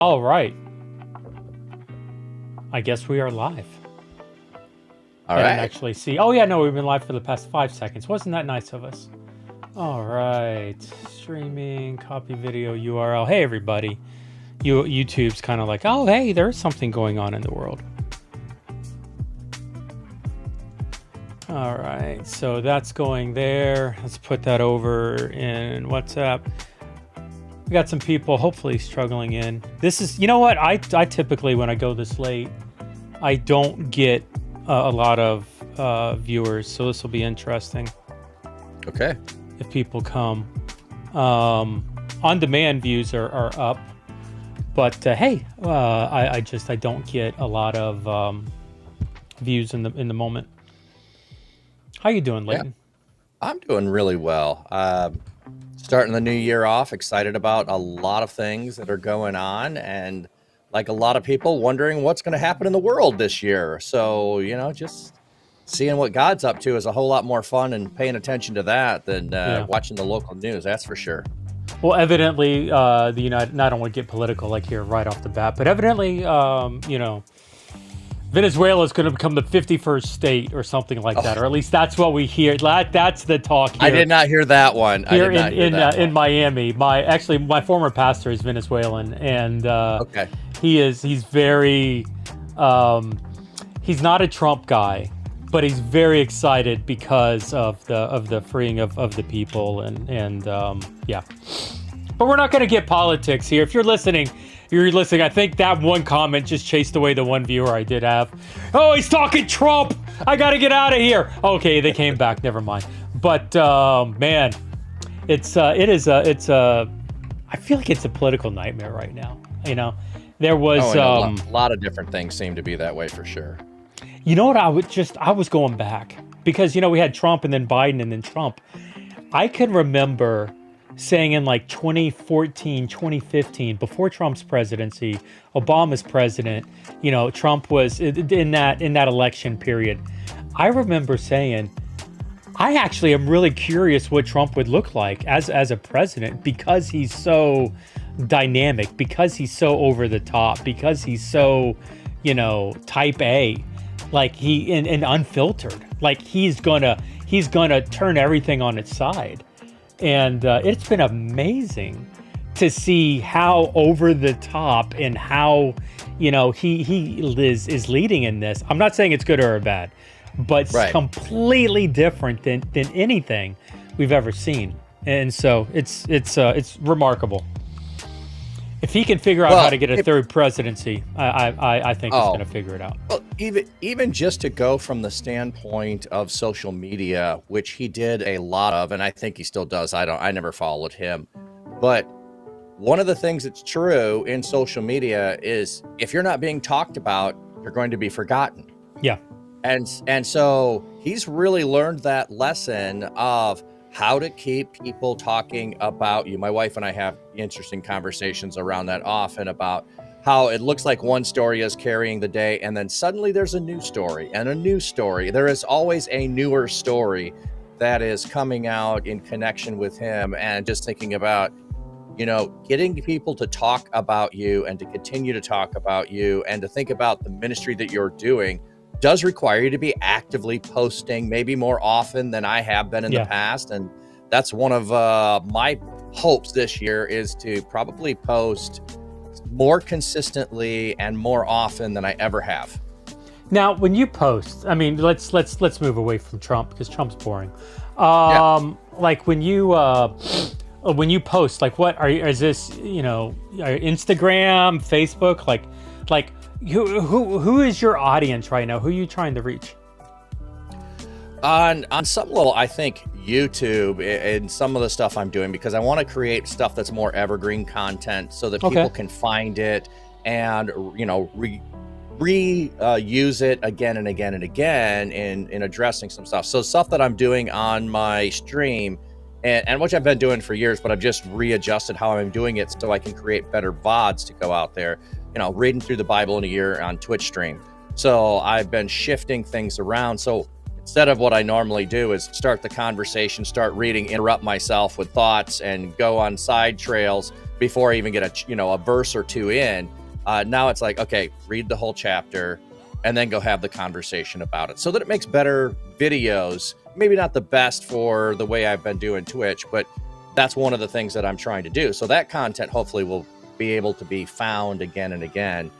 All right. I guess we are live. All I right. didn't actually see. Oh, yeah, no, we've been live for the past 5 seconds. Wasn't that nice of us? All right. Streaming, copy video URL. Hey, everybody. YouTube's kind of like, oh, hey, there's something going on in the world. All right. So that's going there. Let's put that over in WhatsApp. We got some people hopefully struggling in. This is, you know what? I typically, when I go this late, I don't get a lot of viewers. So this will be interesting. Okay. If people come. On-demand views are up. But hey, I don't get a lot of views in the moment. How you doing, Leighton? Yeah. I'm doing really well. Starting the new year off, excited about a lot of things that are going on, and like a lot of people wondering what's going to happen in the world this year. So, just seeing what God's up to is a whole lot more fun and paying attention to that than watching the local news. That's for sure. Well, evidently, the United, I don't want to get political like here right off the bat, but evidently, Venezuela is going to become the 51st state or something like that, or at least that's what we hear. That's the talk here. I did not hear that one. Here in Miami. My former pastor is Venezuelan, and he's very he's not a Trump guy, but he's very excited because of the freeing of the people and yeah. But we're not going to get politics here. If you're listening. I think that one comment just chased away the one viewer I did have. Oh, he's talking Trump. I got to get out of here. Okay, they came back. Never mind. But man, I feel like it's a political nightmare right now. There was a lot of different things seem to be that way for sure. You know what? I was going back because we had Trump and then Biden and then Trump. I can remember saying in like 2014, 2015, before Trump's presidency, Obama's president, Trump was in that election period. I remember saying, I actually am really curious what Trump would look like as a president because he's so dynamic, because he's so over the top, because he's so, type A, like and unfiltered, like he's gonna turn everything on its side. And it's been amazing to see how over the top and how, he is leading in this. I'm not saying it's good or bad, but it's completely different than anything we've ever seen. And so it's remarkable. If he can figure out how to get a third presidency, I think he's going to figure it out. Well, even just to go from the standpoint of social media, which he did a lot of, and I think he still does. I never followed him, but one of the things that's true in social media is if you're not being talked about, you're going to be forgotten. Yeah, and so he's really learned that lesson of how to keep people talking about you. My wife and I have interesting conversations around that often about how it looks like one story is carrying the day and then suddenly there's a new story and a new story. There is always a newer story that is coming out in connection with him, and just thinking about, getting people to talk about you and to continue to talk about you and to think about the ministry that you're doing does require you to be actively posting, maybe more often than I have been in the past. And that's one of my hopes this year, is to probably post more consistently and more often than I ever have. Now, when you post, I mean, let's move away from Trump because Trump's boring. Like when you post, like what is this, Instagram, Facebook, like who is your audience right now? Who are you trying to reach? On some level, I think YouTube and some of the stuff I'm doing, because I want to create stuff that's more evergreen content so that people can find it and, reuse it again and again and again in addressing some stuff. So stuff that I'm doing on my stream, and which I've been doing for years, but I've just readjusted how I'm doing it so I can create better VODs to go out there, reading through the Bible in a year on Twitch stream. So I've been shifting things around. So instead of what I normally do is start the conversation, start reading, interrupt myself with thoughts and go on side trails, before I even get a verse or two in. Now it's like, okay, read the whole chapter and then go have the conversation about it, so that it makes better videos. Maybe not the best for the way I've been doing Twitch, but that's one of the things that I'm trying to do. So that content hopefully will be able to be found again and again.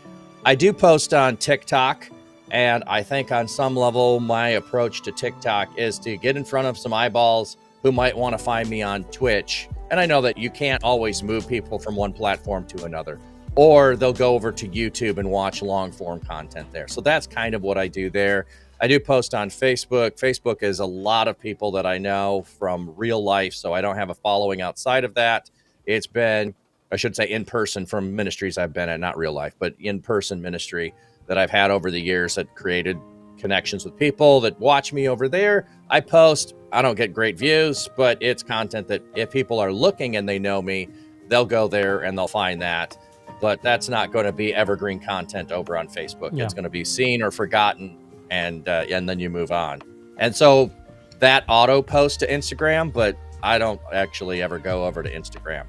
I do post on TikTok, and I think on some level, my approach to TikTok is to get in front of some eyeballs who might want to find me on Twitch. And I know that you can't always move people from one platform to another, or they'll go over to YouTube and watch long form content there. So that's kind of what I do there. I do post on Facebook. Facebook is a lot of people that I know from real life, so I don't have a following outside of that. It's been, I should say, in person from ministries I've been at, not real life, but in person ministry that I've had over the years that created connections with people that watch me over there. I post, I don't get great views, but it's content that if people are looking and they know me, they'll go there and they'll find that. But that's not going to be evergreen content over on Facebook. Yeah. It's going to be seen or forgotten, and then you move on. And so that auto post to Instagram, but I don't actually ever go over to Instagram.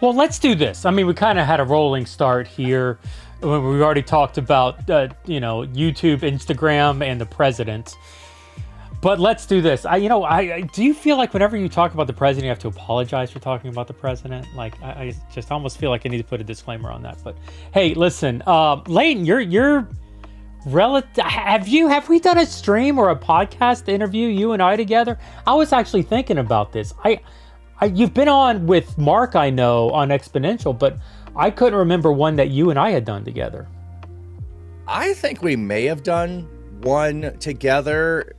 Well, let's do this. I mean, we kind of had a rolling start here. When we already talked about, YouTube, Instagram, and the president. But let's do this. I do you feel like whenever you talk about the president, you have to apologize for talking about the president? Like, I just almost feel like I need to put a disclaimer on that. But hey, listen, Leighton, you're relative. Have we done a stream or a podcast interview, you and I together? I was actually thinking about this. You've been on with Mark, I know, on Exponential, but I couldn't remember one that you and I had done together. I think we may have done one together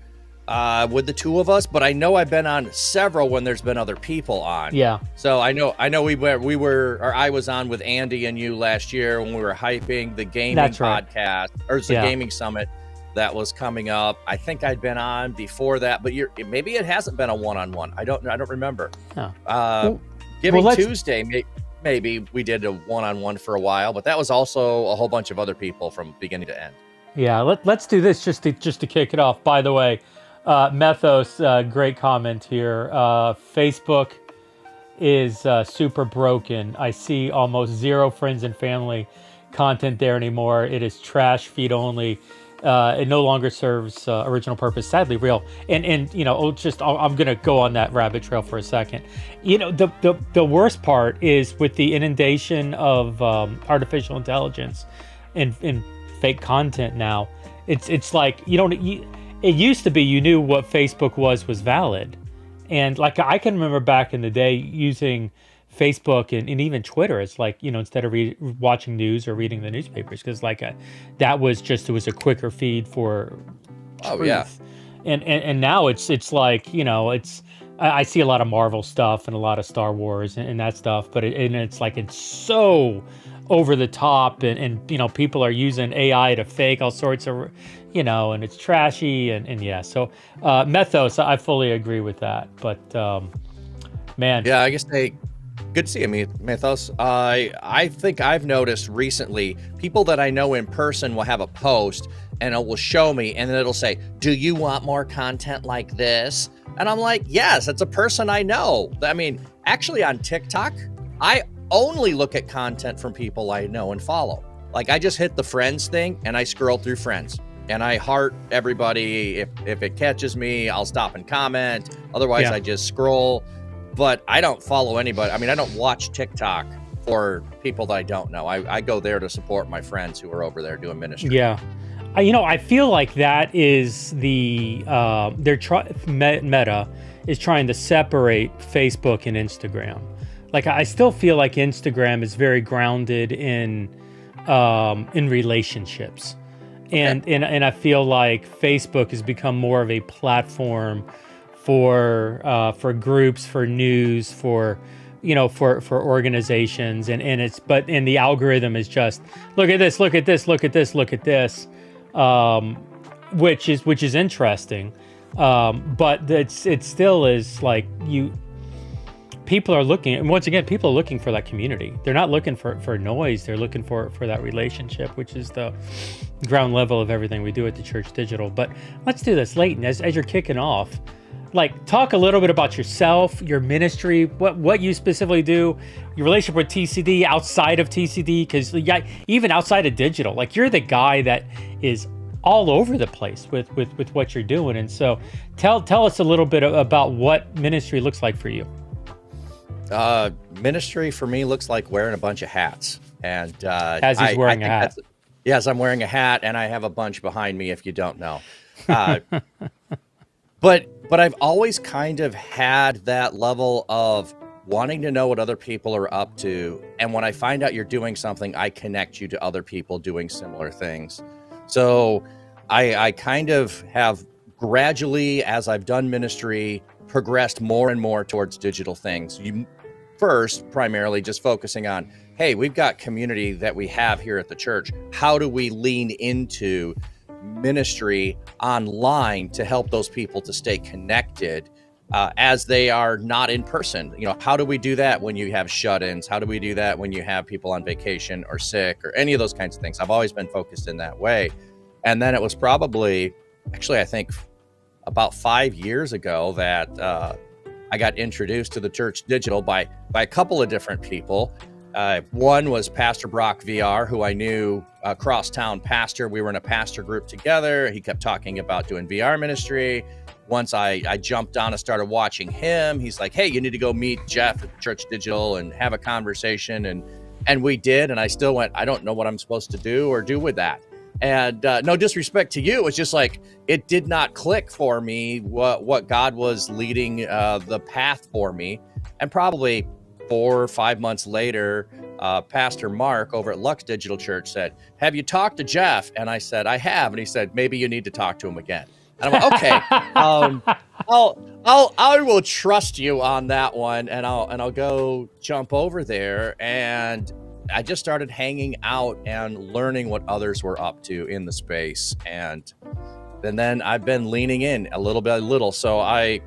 with the two of us, but I know I've been on several when there's been other people on. Yeah. So I know I was on with Andy and you last year when we were hyping the gaming podcast, or the gaming summit that was coming up. I think I'd been on before that, but maybe it hasn't been a one-on-one. I don't remember. Oh. Tuesday, maybe we did a one-on-one for a while, but that was also a whole bunch of other people from beginning to end. Yeah, let's do this just to kick it off. By the way, Methos, great comment here. Facebook is super broken. I see almost zero friends and family content there anymore. It is trash feed only. It no longer serves original purpose. Sadly real. And I'm gonna go on that rabbit trail for a second. The worst part is with the inundation of artificial intelligence and fake content now. It's like it used to be you knew what Facebook was valid, and like I can remember back in the day using Facebook and even Twitter. It's like, instead of watching news or reading the newspapers, because it was a quicker feed for truth. Yeah. And now it's like, I see a lot of Marvel stuff and a lot of Star Wars and that stuff, but it's like, it's so over the top and people are using AI to fake all sorts of, and it's trashy and yeah. So Methos, I fully agree with that, but man. Yeah, I guess good to see you, Mythos. I think I've noticed recently people that I know in person will have a post and it will show me and then it'll say, do you want more content like this? And I'm like, yes, it's a person I know. I mean, actually on TikTok, I only look at content from people I know and follow. Like I just hit the friends thing and I scroll through friends and I heart everybody. If it catches me, I'll stop and comment. Otherwise, I just scroll. But I don't follow anybody. I mean, I don't watch TikTok for people that I don't know. I go there to support my friends who are over there doing ministry. Yeah. I feel like that is Meta is trying to separate Facebook and Instagram. Like, I still feel like Instagram is very grounded in relationships. And I feel like Facebook has become more of a platform for groups, for news, for organizations, and the algorithm is just look at this, which is interesting, but it still is like people are looking, and once again, people are looking for that community. They're not looking for noise. They're looking for that relationship, which is the ground level of everything we do at the Church Digital. But let's do this, Leighton, as you're kicking off. like talk a little bit about yourself, your ministry, what you specifically do, your relationship with TCD, outside of TCD, because even outside of digital, like you're the guy that is all over the place with what you're doing. And so tell us a little bit about what ministry looks like for you. Ministry for me looks like wearing a bunch of hats. And as he's wearing a hat. Yes, I'm wearing a hat, and I have a bunch behind me if you don't know. But I've always kind of had that level of wanting to know what other people are up to. And when I find out you're doing something, I connect you to other people doing similar things. So I kind of have gradually, as I've done ministry, progressed more and more towards digital things. First, primarily just focusing on, hey, we've got community that we have here at the church. How do we lean into ministry online to help those people to stay connected as they are not in person? You know, how do we do that when you have shut-ins? How do we do that when you have people on vacation or sick or any of those kinds of things? I've always been focused in that way. And then it was probably, actually, I think about 5 years ago that I got introduced to the Church Digital by a couple of different people. One was Pastor Brock VR, who I knew, crosstown pastor. We were in a pastor group together. He kept talking about doing VR ministry. Once I jumped on and started watching him, he's like, hey, you need to go meet Jeff at the Church Digital and have a conversation. And we did. And I still went, I don't know what I'm supposed to do or do with that. And no disrespect to you, it's just like, it did not click for me what God was leading the path for me. And probably 4 or 5 months later, Pastor Mark over at Lux Digital Church said, have you talked to Jeff? And I said, I have. And he said, maybe you need to talk to him again. And I'm like, okay, I will trust you on that one. And I'll go jump over there. And I just started hanging out and learning what others were up to in the space. And then I've been leaning in a little by little. So I'm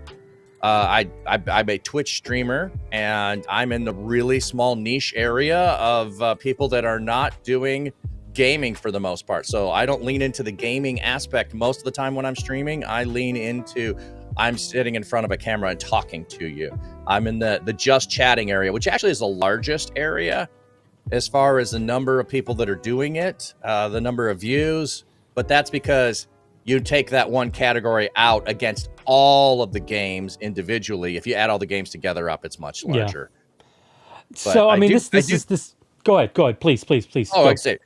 a Twitch streamer, and I'm in the really small niche area of people that are not doing gaming for the most part. So I don't lean into the gaming aspect most of the time when I'm streaming. I lean into, I'm sitting in front of a camera and talking to you. I'm in the just chatting area, which actually is the largest area as far as the number of people that are doing it, the number of views. But that's because you take that one category out against all of the games individually. If you add all the games together up, it's much larger. Yeah. So, I mean, this. Go ahead, please. Oh, I'd say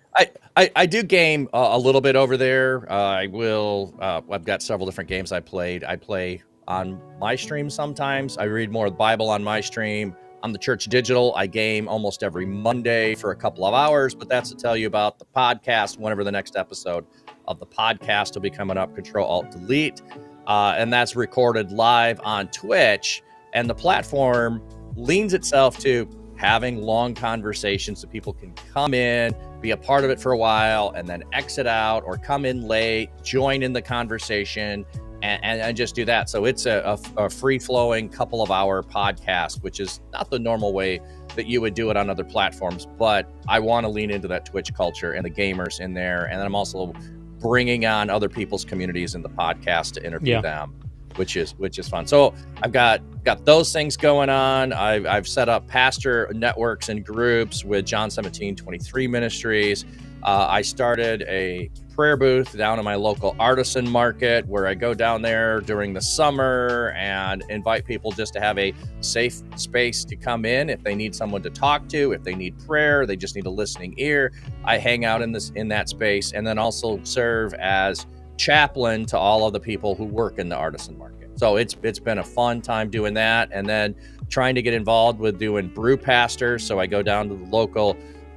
I do game a little bit over there. I will. I've got several different games I played. I play on my stream sometimes. I read more of the Bible on my stream. On the Church Digital, I game almost every Monday for a couple of hours, but that's to tell you about the podcast whenever the next episode of the podcast will be coming up, Control-Alt-Delete. And that's recorded live on Twitch. And the platform leans itself to having long conversations so people can come in, be a part of it for a while, and then exit out or come in late, join in the conversation, and just do that. So it's a free-flowing couple of hour podcast, which is not the normal way that you would do it on other platforms. But I want to lean into that Twitch culture and the gamers in there. And then I'm also bringing on other people's communities in the podcast to interview them, which is fun. So I've got those things going on. I've set up pastor networks and groups with John 17:23 Ministries. I started a prayer booth down in my local artisan market where I go down there during the summer and invite people just to have a safe space to come in if they need someone to talk to, if they need prayer, they just need a listening ear. I hang out in that space, and then also serve as chaplain to all of the people who work in the artisan market. So it's been a fun time doing that, and then trying to get involved with doing brew pastors. So I go down to the local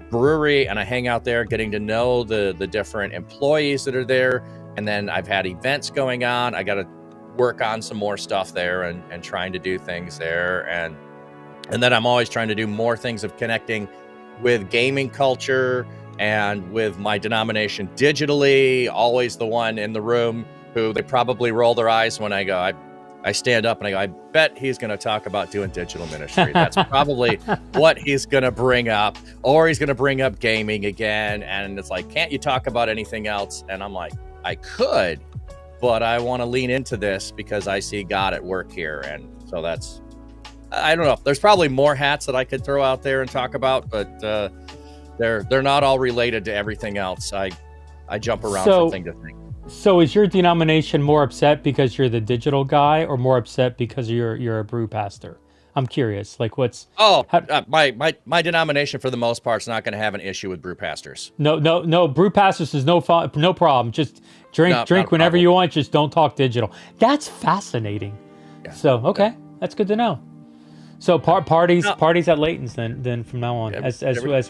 brewery and I hang out there, getting to know the different employees that are there. And then I've had events going on. I got to work on some more stuff there and trying to do things there. And then I'm always trying to do more things of connecting with gaming culture and with my denomination digitally. Always the one in the room who they probably roll their eyes when I go, I stand up and I go, I bet he's going to talk about doing digital ministry. That's probably what he's going to bring up, or he's going to bring up gaming again. And it's like, can't you talk about anything else? And I'm like, I could, but I want to lean into this because I see God at work here. And so that's, I don't know. There's probably more hats that I could throw out there and talk about, but they're not all related to everything else. I jump around from thing to thing. So is your denomination more upset because you're the digital guy, or more upset because you're a brew pastor? I'm curious. Like, what's my denomination for the most part is not going to have an issue with brew pastors. No. Brew pastors is no problem. Just drink whenever you want. Just don't talk digital. That's fascinating. Yeah. So okay, that's good to know. So parties at Leighton's then from now on, as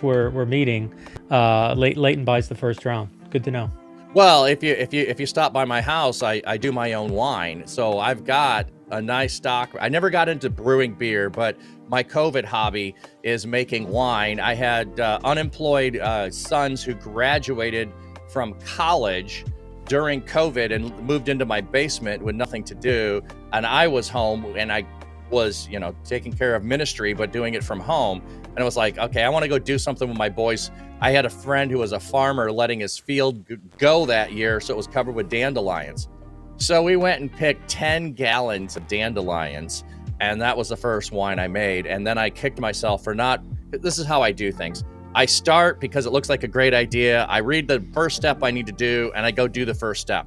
we're meeting, Leighton buys the first round. Good to know. Well, if you stop by my house, I do my own wine. So I've got a nice stock. I never got into brewing beer, but my COVID hobby is making wine. I had unemployed sons who graduated from college during COVID and moved into my basement with nothing to do. And I was home, and I was, taking care of ministry, but doing it from home. And it was like, okay, I want to go do something with my boys. I had a friend who was a farmer letting his field go that year, so it was covered with dandelions. So we went and picked 10 gallons of dandelions, and that was the first wine I made. And then I kicked myself for this is how I do things. I start because it looks like a great idea. I read the first step I need to do, and I go do the first step.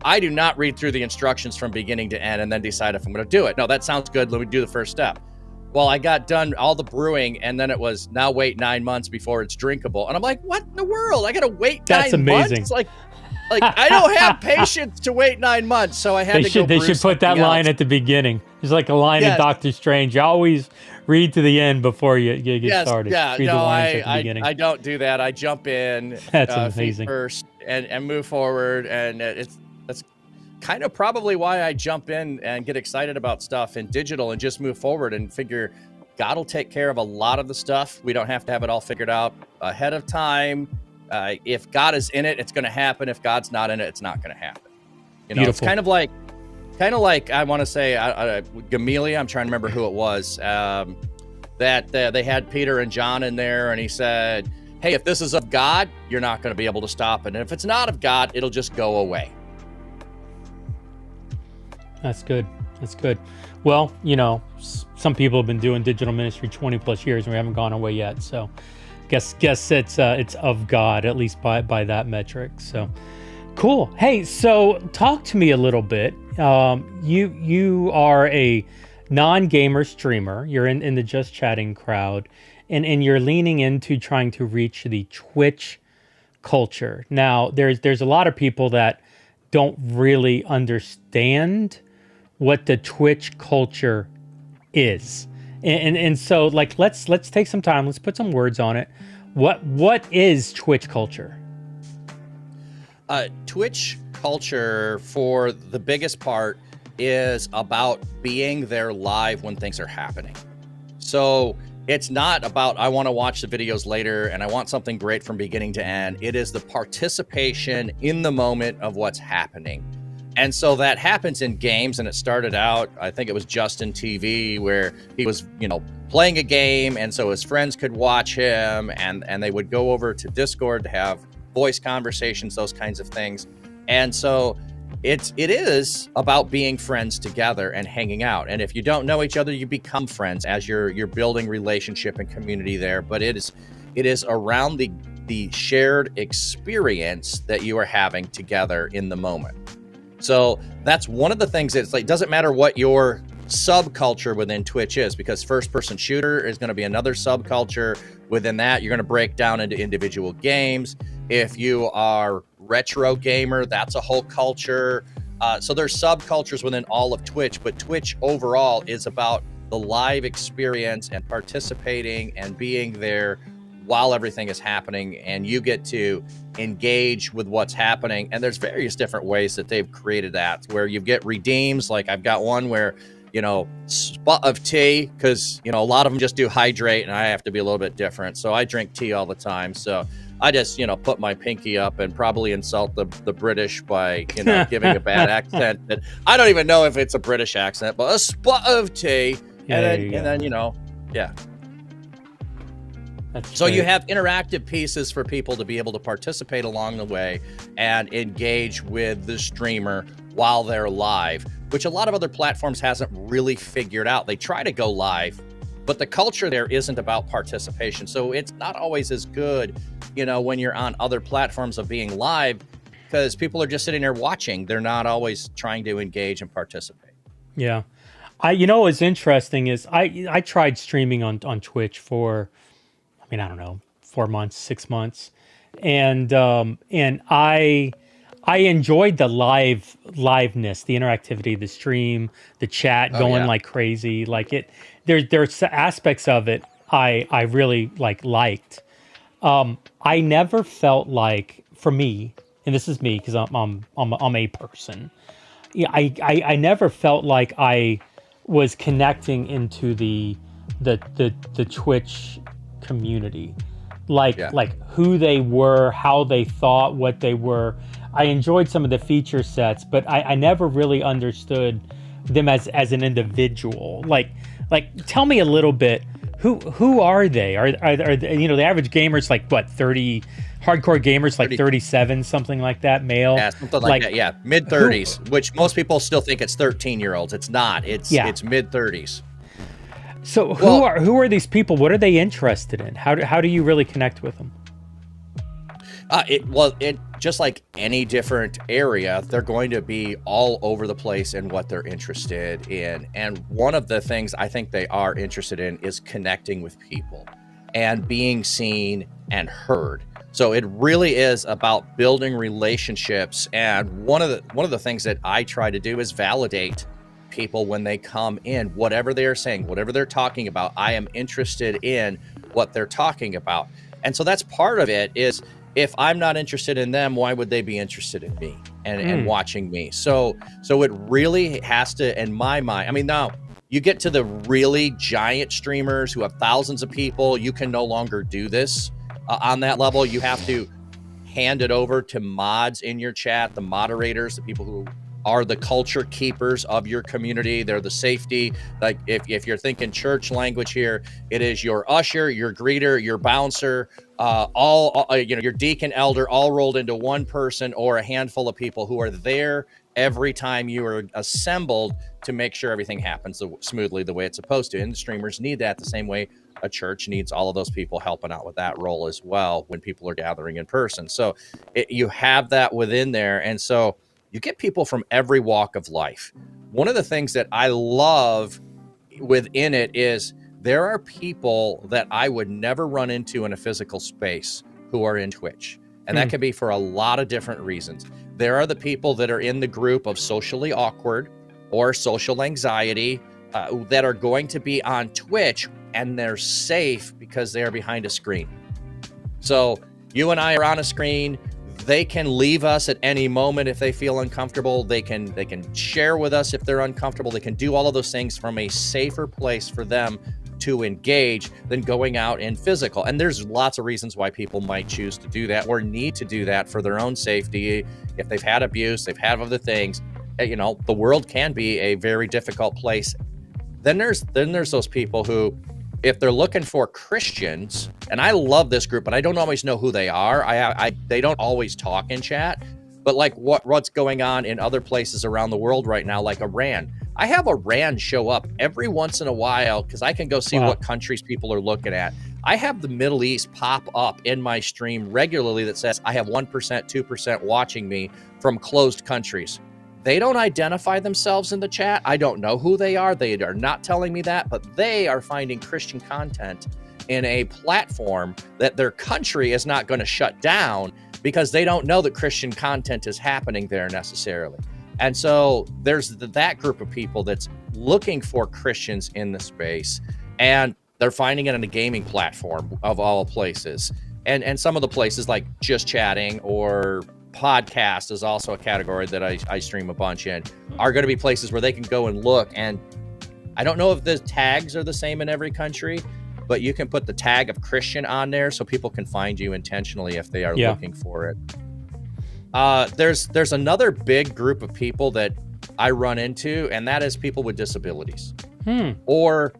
I do not read through the instructions from beginning to end and then decide if I'm going to do it. No, that sounds good. Let me do the first step. Well, I got done all the brewing, and then it was now wait 9 months before it's drinkable. And I'm like, what in the world? I got to wait 9 months? That's amazing. Like I don't have patience to wait 9 months. So I had to go brew. They should put that line at the beginning. It's like a line in Doctor Strange. You always read to the end before you get started. Yeah, read no, I don't do that. I jump in That's amazing. First and move forward. And that's kind of probably why I jump in and get excited about stuff in digital and just move forward and figure God will take care of a lot of the stuff. We don't have to have it all figured out ahead of time. If God is in it, it's going to happen. If God's not in it, it's not going to happen. Beautiful. It's kind of like I want to say Gamaliel. I'm trying to remember who it was that they had Peter and John in there, and he said, "Hey, if this is of God, you're not going to be able to stop it. And if it's not of God, it'll just go away." That's good. Well, some people have been doing digital ministry 20 plus years, and we haven't gone away yet. So guess it's of God, at least by that metric. So cool. Hey, so talk to me a little bit. You are a non-gamer streamer. You're in the Just Chatting crowd, and you're leaning into trying to reach the Twitch culture. Now, there's a lot of people that don't really understand what the Twitch culture is. And so like let's take some time, let's put some words on it. What is Twitch culture? Twitch culture, for the biggest part, is about being there live when things are happening. So it's not about I want to watch the videos later and I want something great from beginning to end. It is the participation in the moment of what's happening. And so that happens in games, and it started out, I think it was Justin TV, where he was, playing a game, and so his friends could watch him, and they would go over to Discord to have voice conversations, those kinds of things. And so it is about being friends together and hanging out. And if you don't know each other, you become friends as you're building relationship and community there. But it is around the shared experience that you are having together in the moment. So that's one of the things that's like, doesn't matter what your subculture within Twitch is, because first person shooter is going to be another subculture. Within that, you're going to break down into individual games. If you are retro gamer, that's a whole culture. So there's subcultures within all of Twitch, but Twitch overall is about the live experience and participating and being there while everything is happening, and you get to engage with what's happening. And there's various different ways that they've created that, where you get redeems. Like I've got one where, spot of tea, because, a lot of them just do hydrate, and I have to be a little bit different. So I drink tea all the time. So I just, put my pinky up and probably insult the British by, giving a bad accent. That I don't even know if it's a British accent, but a spot of tea. Yeah, and then, yeah. So you have interactive pieces for people to be able to participate along the way and engage with the streamer while they're live, which a lot of other platforms hasn't really figured out. They try to go live, but the culture there isn't about participation. So it's not always as good, when you're on other platforms of being live, because people are just sitting there watching. They're not always trying to engage and participate. Yeah. What's interesting is I tried streaming on Twitch for, I don't know, 4 months, 6 months. And I enjoyed the liveness, the interactivity, the stream, the chat going like crazy. Like there's aspects of it I really liked. I never felt like, for me, and this is me because I'm a person. Yeah, I never felt like I was connecting into the Twitch community, like who they were, how they thought, what they were. I enjoyed some of the feature sets, but I never really understood them as an individual. Like tell me a little bit. Who are they? Are the average gamer's like what, 30? Hardcore gamers like 37, something like that, male. Yeah, something like that. Yeah, mid 30s, which most people still think it's 13-year-olds. It's not. It's mid 30s. So who are these people? What are they interested in? How do you really connect with them? It just like any different area, they're going to be all over the place in what they're interested in. And one of the things I think they are interested in is connecting with people and being seen and heard. So it really is about building relationships. And one of the things that I try to do is validate people when they come in, whatever they're saying, whatever they're talking about. I am interested in what they're talking about. And so that's part of it is, if I'm not interested in them, why would they be interested in me and watching me? So it really has to, in my mind, now you get to the really giant streamers who have thousands of people, you can no longer do this on that level. You have to hand it over to mods in your chat, the moderators, the people who are the culture keepers of your community. They're the safety. Like if you're thinking church language here, it is your usher, your greeter, your bouncer, your deacon, elder, all rolled into one person, or a handful of people who are there every time you are assembled to make sure everything happens smoothly the way it's supposed to. And the streamers need that the same way a church needs all of those people helping out with that role as well when people are gathering in person. So you have that within there. And so you get people from every walk of life. One of the things that I love within it is there are people that I would never run into in a physical space who are in Twitch. And that can be for a lot of different reasons. There are the people that are in the group of socially awkward or social anxiety that are going to be on Twitch, and they're safe because they're behind a screen. So you and I are on a screen. They can leave us at any moment if they feel uncomfortable. They can share with us if they're uncomfortable. They can do all of those things from a safer place for them to engage than going out in physical. And there's lots of reasons why people might choose to do that or need to do that for their own safety. If they've had abuse, they've had other things, the world can be a very difficult place. Then there's those people who, if they're looking for Christians, and I love this group, but I don't always know who they are. They don't always talk in chat, but like what's going on in other places around the world right now, like Iran. I have Iran show up every once in a while because I can go see what countries people are looking at. I have the Middle East pop up in my stream regularly that says I have 1%, 2% watching me from closed countries. They don't identify themselves in the chat. I don't know who they are. They are not telling me that, but they are finding Christian content in a platform that their country is not going to shut down because they don't know that Christian content is happening there necessarily. And so there's that group of people that's looking for Christians in the space, and they're finding it on a gaming platform of all places. And some of the places like Just Chatting or podcast is also a category that I stream a bunch in, are going to be places where they can go and look. And I don't know if the tags are the same in every country, but you can put the tag of Christian on there so people can find you intentionally if they are looking for it. There's another big group of people that I run into, and that is people with disabilities or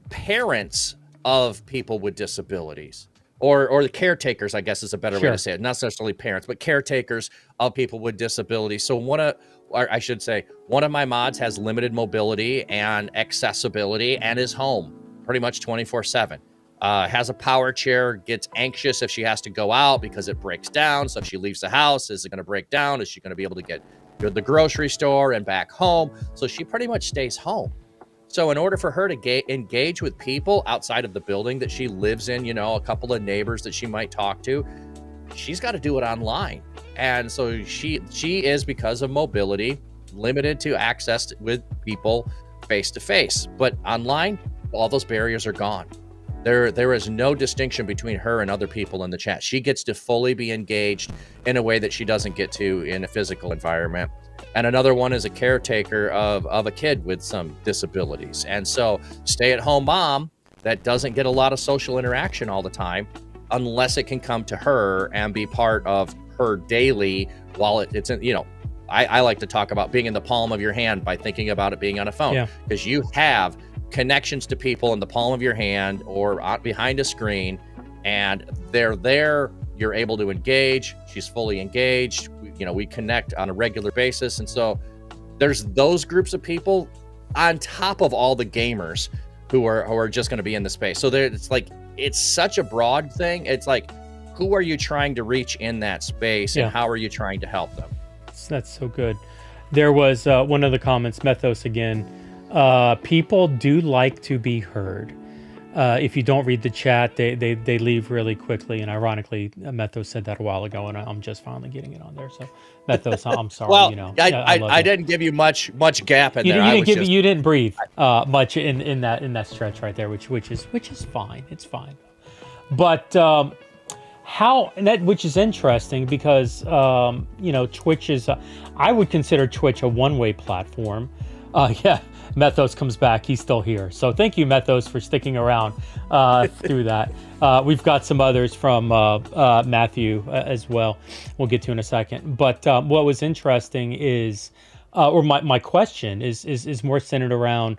parents of people with disabilities or the caretakers, I guess is a better way to Sure. say it. Not necessarily parents, but caretakers of people with disabilities. So or I should say, one of my mods has limited mobility and accessibility and is home pretty much 24/7. Has a power chair, gets anxious if she has to go out because it breaks down. So if she leaves the house, is it going to break down? Is she going to be able to get to the grocery store and back home? So she pretty much stays home. So in order for her to engage with people outside of the building that she lives in, a couple of neighbors that she might talk to, she's got to do it online. And so she is, because of mobility, limited to access with people face to face. But online, all those barriers are gone. There is no distinction between her and other people in the chat. She gets to fully be engaged in a way that she doesn't get to in a physical environment. And another one is a caretaker of a kid with some disabilities. And so stay-at-home mom that doesn't get a lot of social interaction all the time, unless it can come to her and be part of her daily while it's in, I like to talk about being in the palm of your hand by thinking about it being on a phone, because you have connections to people in the palm of your hand or behind a screen, and they're there. You're able to engage. She's fully engaged. We connect on a regular basis. And so there's those groups of people on top of all the gamers who are just going to be in the space. So it's such a broad thing. It's like, who are you trying to reach in that space, and how are you trying to help them? That's so good. There was one of the comments, Methos again. People do like to be heard. If you don't read the chat, they leave really quickly. And ironically, Methos said that a while ago, and I'm just finally getting it on there. So Methos, I'm sorry. Well, I didn't give you much gap in there. You didn't breathe much in that stretch right there, which is fine. It's fine. But which is interesting because Twitch is I would consider Twitch a one-way platform. Methos comes back. He's still here. So thank you, Methos, for sticking around through that. We've got some others from Matthew as well. We'll get to in a second. But what was interesting is, or my question is more centered around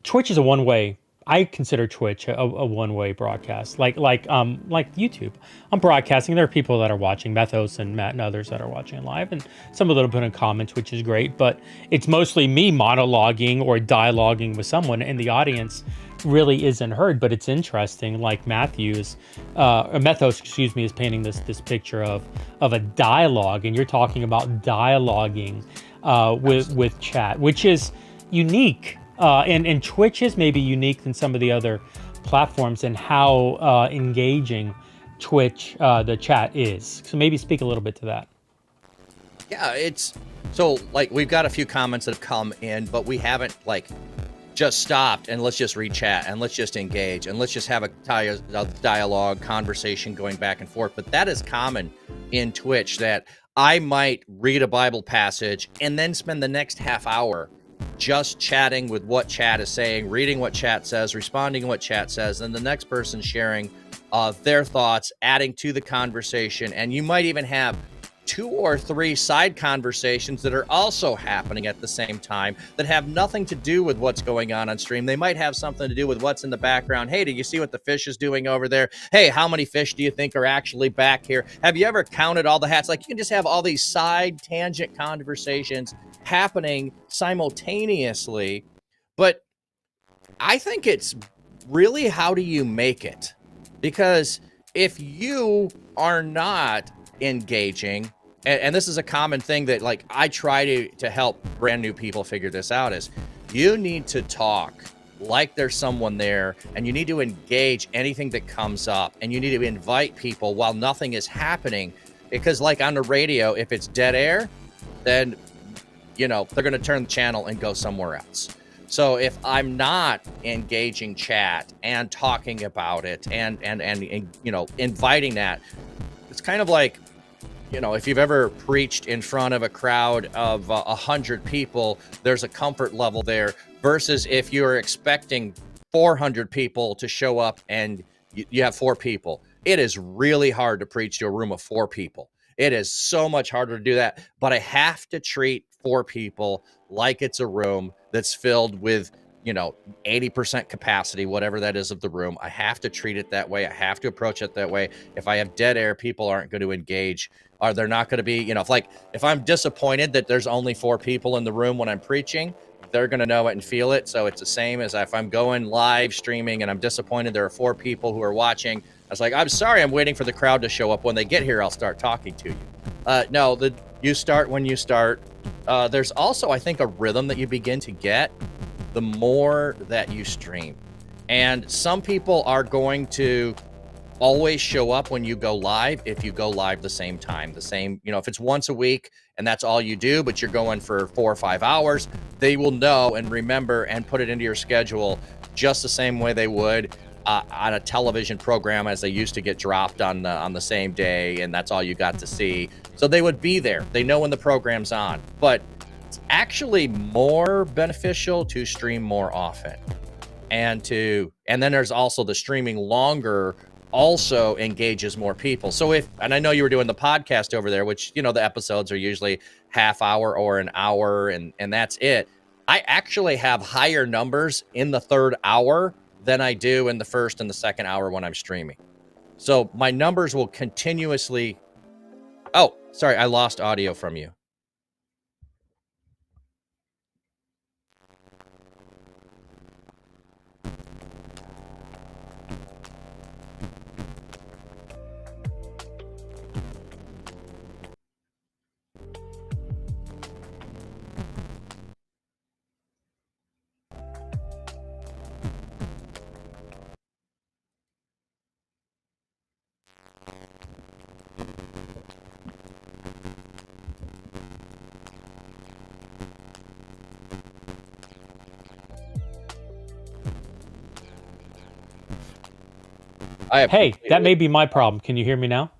Twitch is a one-way. I consider Twitch a one-way broadcast, like YouTube. I'm broadcasting. There are people that are watching, Methos and Matt and others that are watching live, and some of them put in comments, which is great. But it's mostly me monologuing or dialoguing with someone, and the audience really isn't heard. But it's interesting, like Methos, is painting this picture of a dialogue, and you're talking about dialoguing with chat, which is unique. And Twitch is maybe unique than some of the other platforms in how engaging Twitch, the chat is. So maybe speak a little bit to that. Yeah, we've got a few comments that have come in, but we haven't just stopped and let's just read chat and let's just engage and let's just have a dialogue, conversation going back and forth. But that is common in Twitch, that I might read a Bible passage and then spend the next half hour just chatting with what chat is saying, reading what chat says, responding to what chat says, and the next person sharing their thoughts, adding to the conversation. And you might even have 2 or 3 side conversations that are also happening at the same time that have nothing to do with what's going on stream. They might have something to do with what's in the background. Hey, did you see what the fish is doing over there? Hey, how many fish do you think are actually back here? Have you ever counted all the hats? You can just have all these side tangent conversations happening simultaneously. But I think it's really, how do you make it? Because if you are not engaging, and this is a common thing that I try to help brand new people figure this out, is you need to talk like there's someone there, and you need to engage anything that comes up, and you need to invite people while nothing is happening. Because on the radio, if it's dead air, then they're going to turn the channel and go somewhere else. So if I'm not engaging chat and talking about it and inviting that, it's kind of like, if you've ever preached in front of a crowd of 100 people, there's a comfort level there, versus if you're expecting 400 people to show up and you have 4 people. It is really hard to preach to a room of 4 people. It is so much harder to do that, but I have to treat 4 people like it's a room that's filled with 80% capacity, whatever that is of the room. I have to treat it that way. I have to approach it that way. If I have dead air, people aren't going to engage, or they're not going to be, if I'm disappointed that there's only 4 people in the room when I'm preaching, they're going to know it and feel it. So it's the same as if I'm going live streaming and I'm disappointed there are 4 people who are watching. I was like, I'm sorry, I'm waiting for the crowd to show up. When they get here, I'll start talking to you. No, you start when you start. There's also, I think, a rhythm that you begin to get the more that you stream. And some people are going to always show up when you go live if you go live the same time, if it's once a week and that's all you do, but you're going for 4 or 5 hours, they will know and remember and put it into your schedule just the same way they would on a television program, as they used to get dropped on the same day, and that's all you got to see. So they would be there. They know when the program's on. But it's actually more beneficial to stream more often. And then there's also the streaming longer also engages more people. So and I know you were doing the podcast over there, which, the episodes are usually half hour or an hour, and that's it. I actually have higher numbers in the third hour than I do in the first and the second hour when I'm streaming. So my numbers will continuously. Oh, sorry, I lost audio from you. Hey, that may be my problem. Can you hear me now?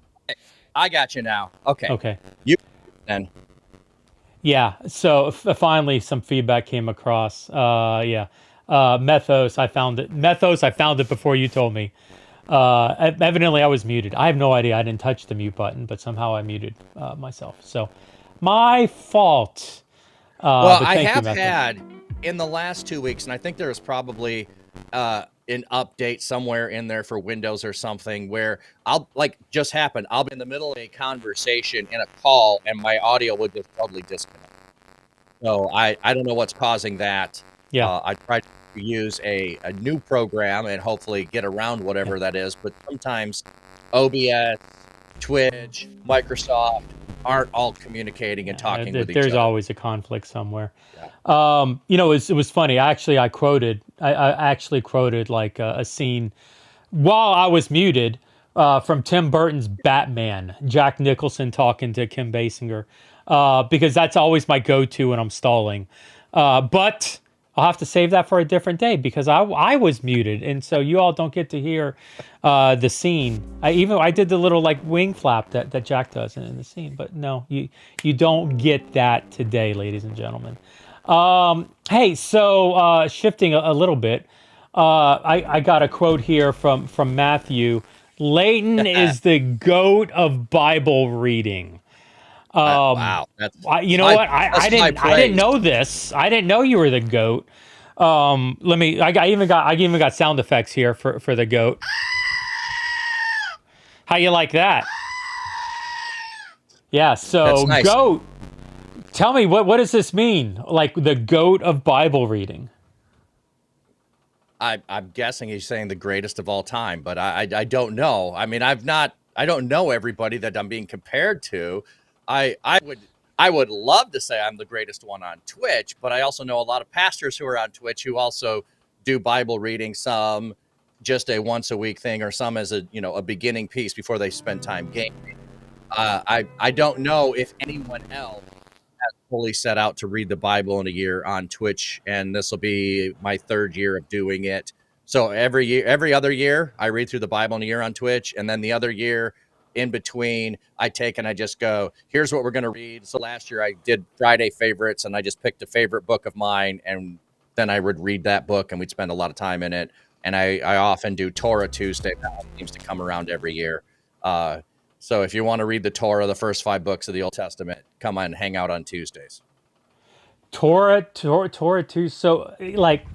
I got you now. Okay. Okay. You then. Yeah. So finally, some feedback came across. Yeah. Methos. I found it. Methos. I found it before you told me. Evidently, I was muted. I have no idea. I didn't touch the mute button, but somehow I muted myself. So, my fault. Well, I have had in the last 2 weeks, and I think there was probably an update somewhere in there for Windows or something, where I'll be in the middle of a conversation in a call and my audio would just totally disconnect. So I don't know what's causing that. Yeah. I tried to use a new program and hopefully get around whatever that is, but sometimes OBS, Twitch, Microsoft aren't all communicating and talking with each other. There's always a conflict somewhere. Yeah. It was funny. I actually quoted like a scene while I was muted from Tim Burton's Batman, Jack Nicholson talking to Kim Basinger, because that's always my go-to when I'm stalling. But I'll have to save that for a different day because I was muted, and so you all don't get to hear the scene. I did the little like wing flap that Jack does in the scene, but no, you don't get that today, ladies and gentlemen. Hey, so shifting a little bit, I got a quote here from Matthew. Leighton is the GOAT of Bible reading. Wow, I didn't know this. I didn't know you were the GOAT. I even got sound effects here for the GOAT. How you like that? Yeah. So nice. GOAT. Tell me what does this mean? Like the GOAT of Bible reading. I'm guessing he's saying the greatest of all time, but I don't know. I mean, I don't know everybody that I'm being compared to. I would love to say I'm the greatest one on Twitch, but I also know a lot of pastors who are on Twitch who also do Bible reading, some just a once a week thing, or some as a beginning piece before they spend time gaming. I don't know if anyone else has fully set out to read the Bible in a year on Twitch, and this will be my 3rd year of doing it. So every other year, I read through the Bible in a year on Twitch, and then the other year in between, I take and I just go, here's what we're going to read. So last year I did Friday favorites, and I just picked a favorite book of mine, and then I would read that book, and we'd spend a lot of time in it. And I often do Torah Tuesday. That seems to come around every year. So if you want to read the Torah, the first 5 books of the Old Testament, come on and hang out on Tuesdays. Torah Tuesday. So like,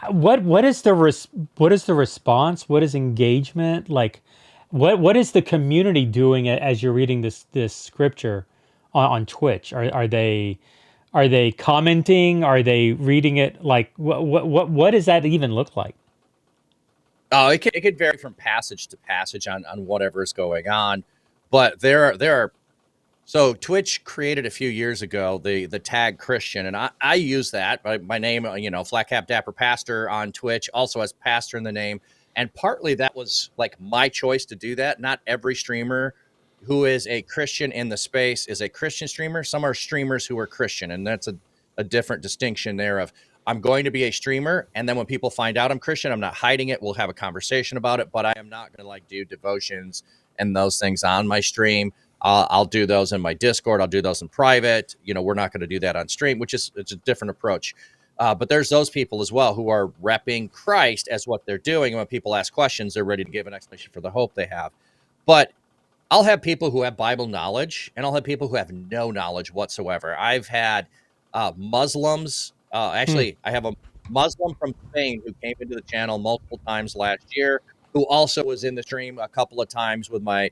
what is the what is the response? What is engagement like? What is the community doing as you're reading this scripture on Twitch? Are they commenting? Are they reading it? Like what does that even look like? Oh, it could vary from passage to passage on whatever is going on, but there are so Twitch created a few years ago the tag Christian, and I use that my name, Flatcap Dapper Pastor on Twitch, also has pastor in the name, and partly that was like my choice to do that. Not every streamer who is a Christian in the space is a Christian streamer. Some are streamers who are Christian, and that's a different distinction there of I'm going to be a streamer, and then when people find out I'm Christian, I'm not hiding it. We'll have a conversation about it, but I am not going to like do devotions and those things on my stream. I'll do those in my Discord. I'll do those in private. We're not going to do that on stream, it's a different approach. But there's those people as well who are repping Christ as what they're doing. And when people ask questions, they're ready to give an explanation for the hope they have. But I'll have people who have Bible knowledge, and I'll have people who have no knowledge whatsoever. I've had Muslims. Actually, I have a Muslim from Spain who came into the channel multiple times last year, who also was in the stream a couple of times with my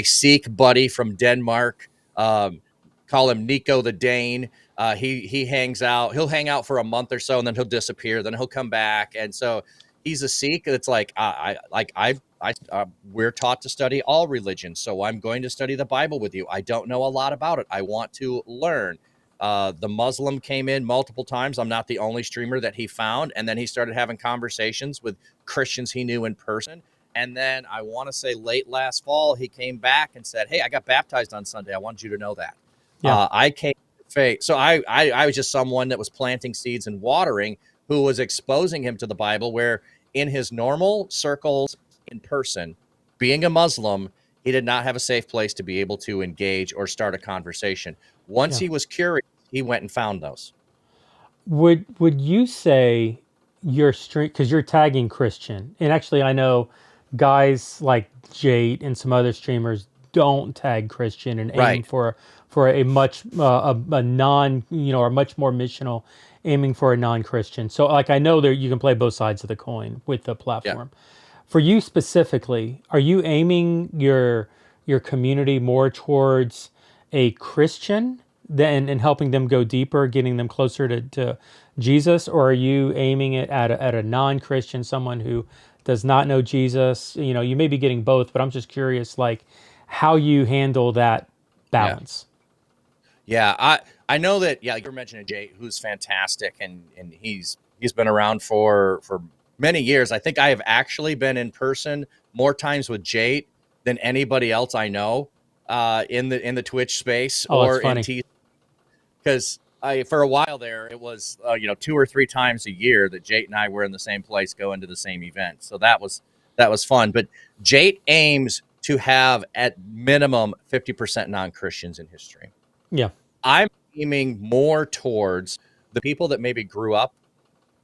Sikh buddy from Denmark. Call him Nico the Dane. He hangs out. He'll hang out for a month or so, and then he'll disappear. Then he'll come back, and so he's a Sikh. It's like we're taught to study all religions, so I'm going to study the Bible with you. I don't know a lot about it. I want to learn. The Muslim came in multiple times. I'm not the only streamer that he found. And then he started having conversations with Christians he knew in person. And then I want to say late last fall, he came back and said, "Hey, I got baptized on Sunday. I wanted you to know that." Yeah. I came to faith. So I was just someone that was planting seeds and watering, who was exposing him to the Bible, where in his normal circles in person, being a Muslim, he did not have a safe place to be able to engage or start a conversation. Once he was curious, he went and found those. Would you say your stream, because you're tagging Christian, and actually I know guys like Jade and some other streamers don't tag Christian and aim for a much a non or much more missional, aiming for a non-Christian. So like I know there you can play both sides of the coin with the platform. Yeah. For you specifically, are you aiming your community more towards a Christian and helping them go deeper, getting them closer to Jesus, or are you aiming it at a non-Christian, someone who does not know Jesus? You may be getting both, but I'm just curious, like how you handle that balance. Yeah, I know that. Yeah, like you were mentioning Jay, who's fantastic, and he's been around for many years. I think I have actually been in person more times with Jade than anybody else I know in the Twitch space or in TCD. Because for a while there, it was 2 or 3 times a year that Jade and I were in the same place, going to the same event. So that was fun. But Jade aims to have at minimum 50% non-Christians in his stream. Yeah, I'm aiming more towards the people that maybe grew up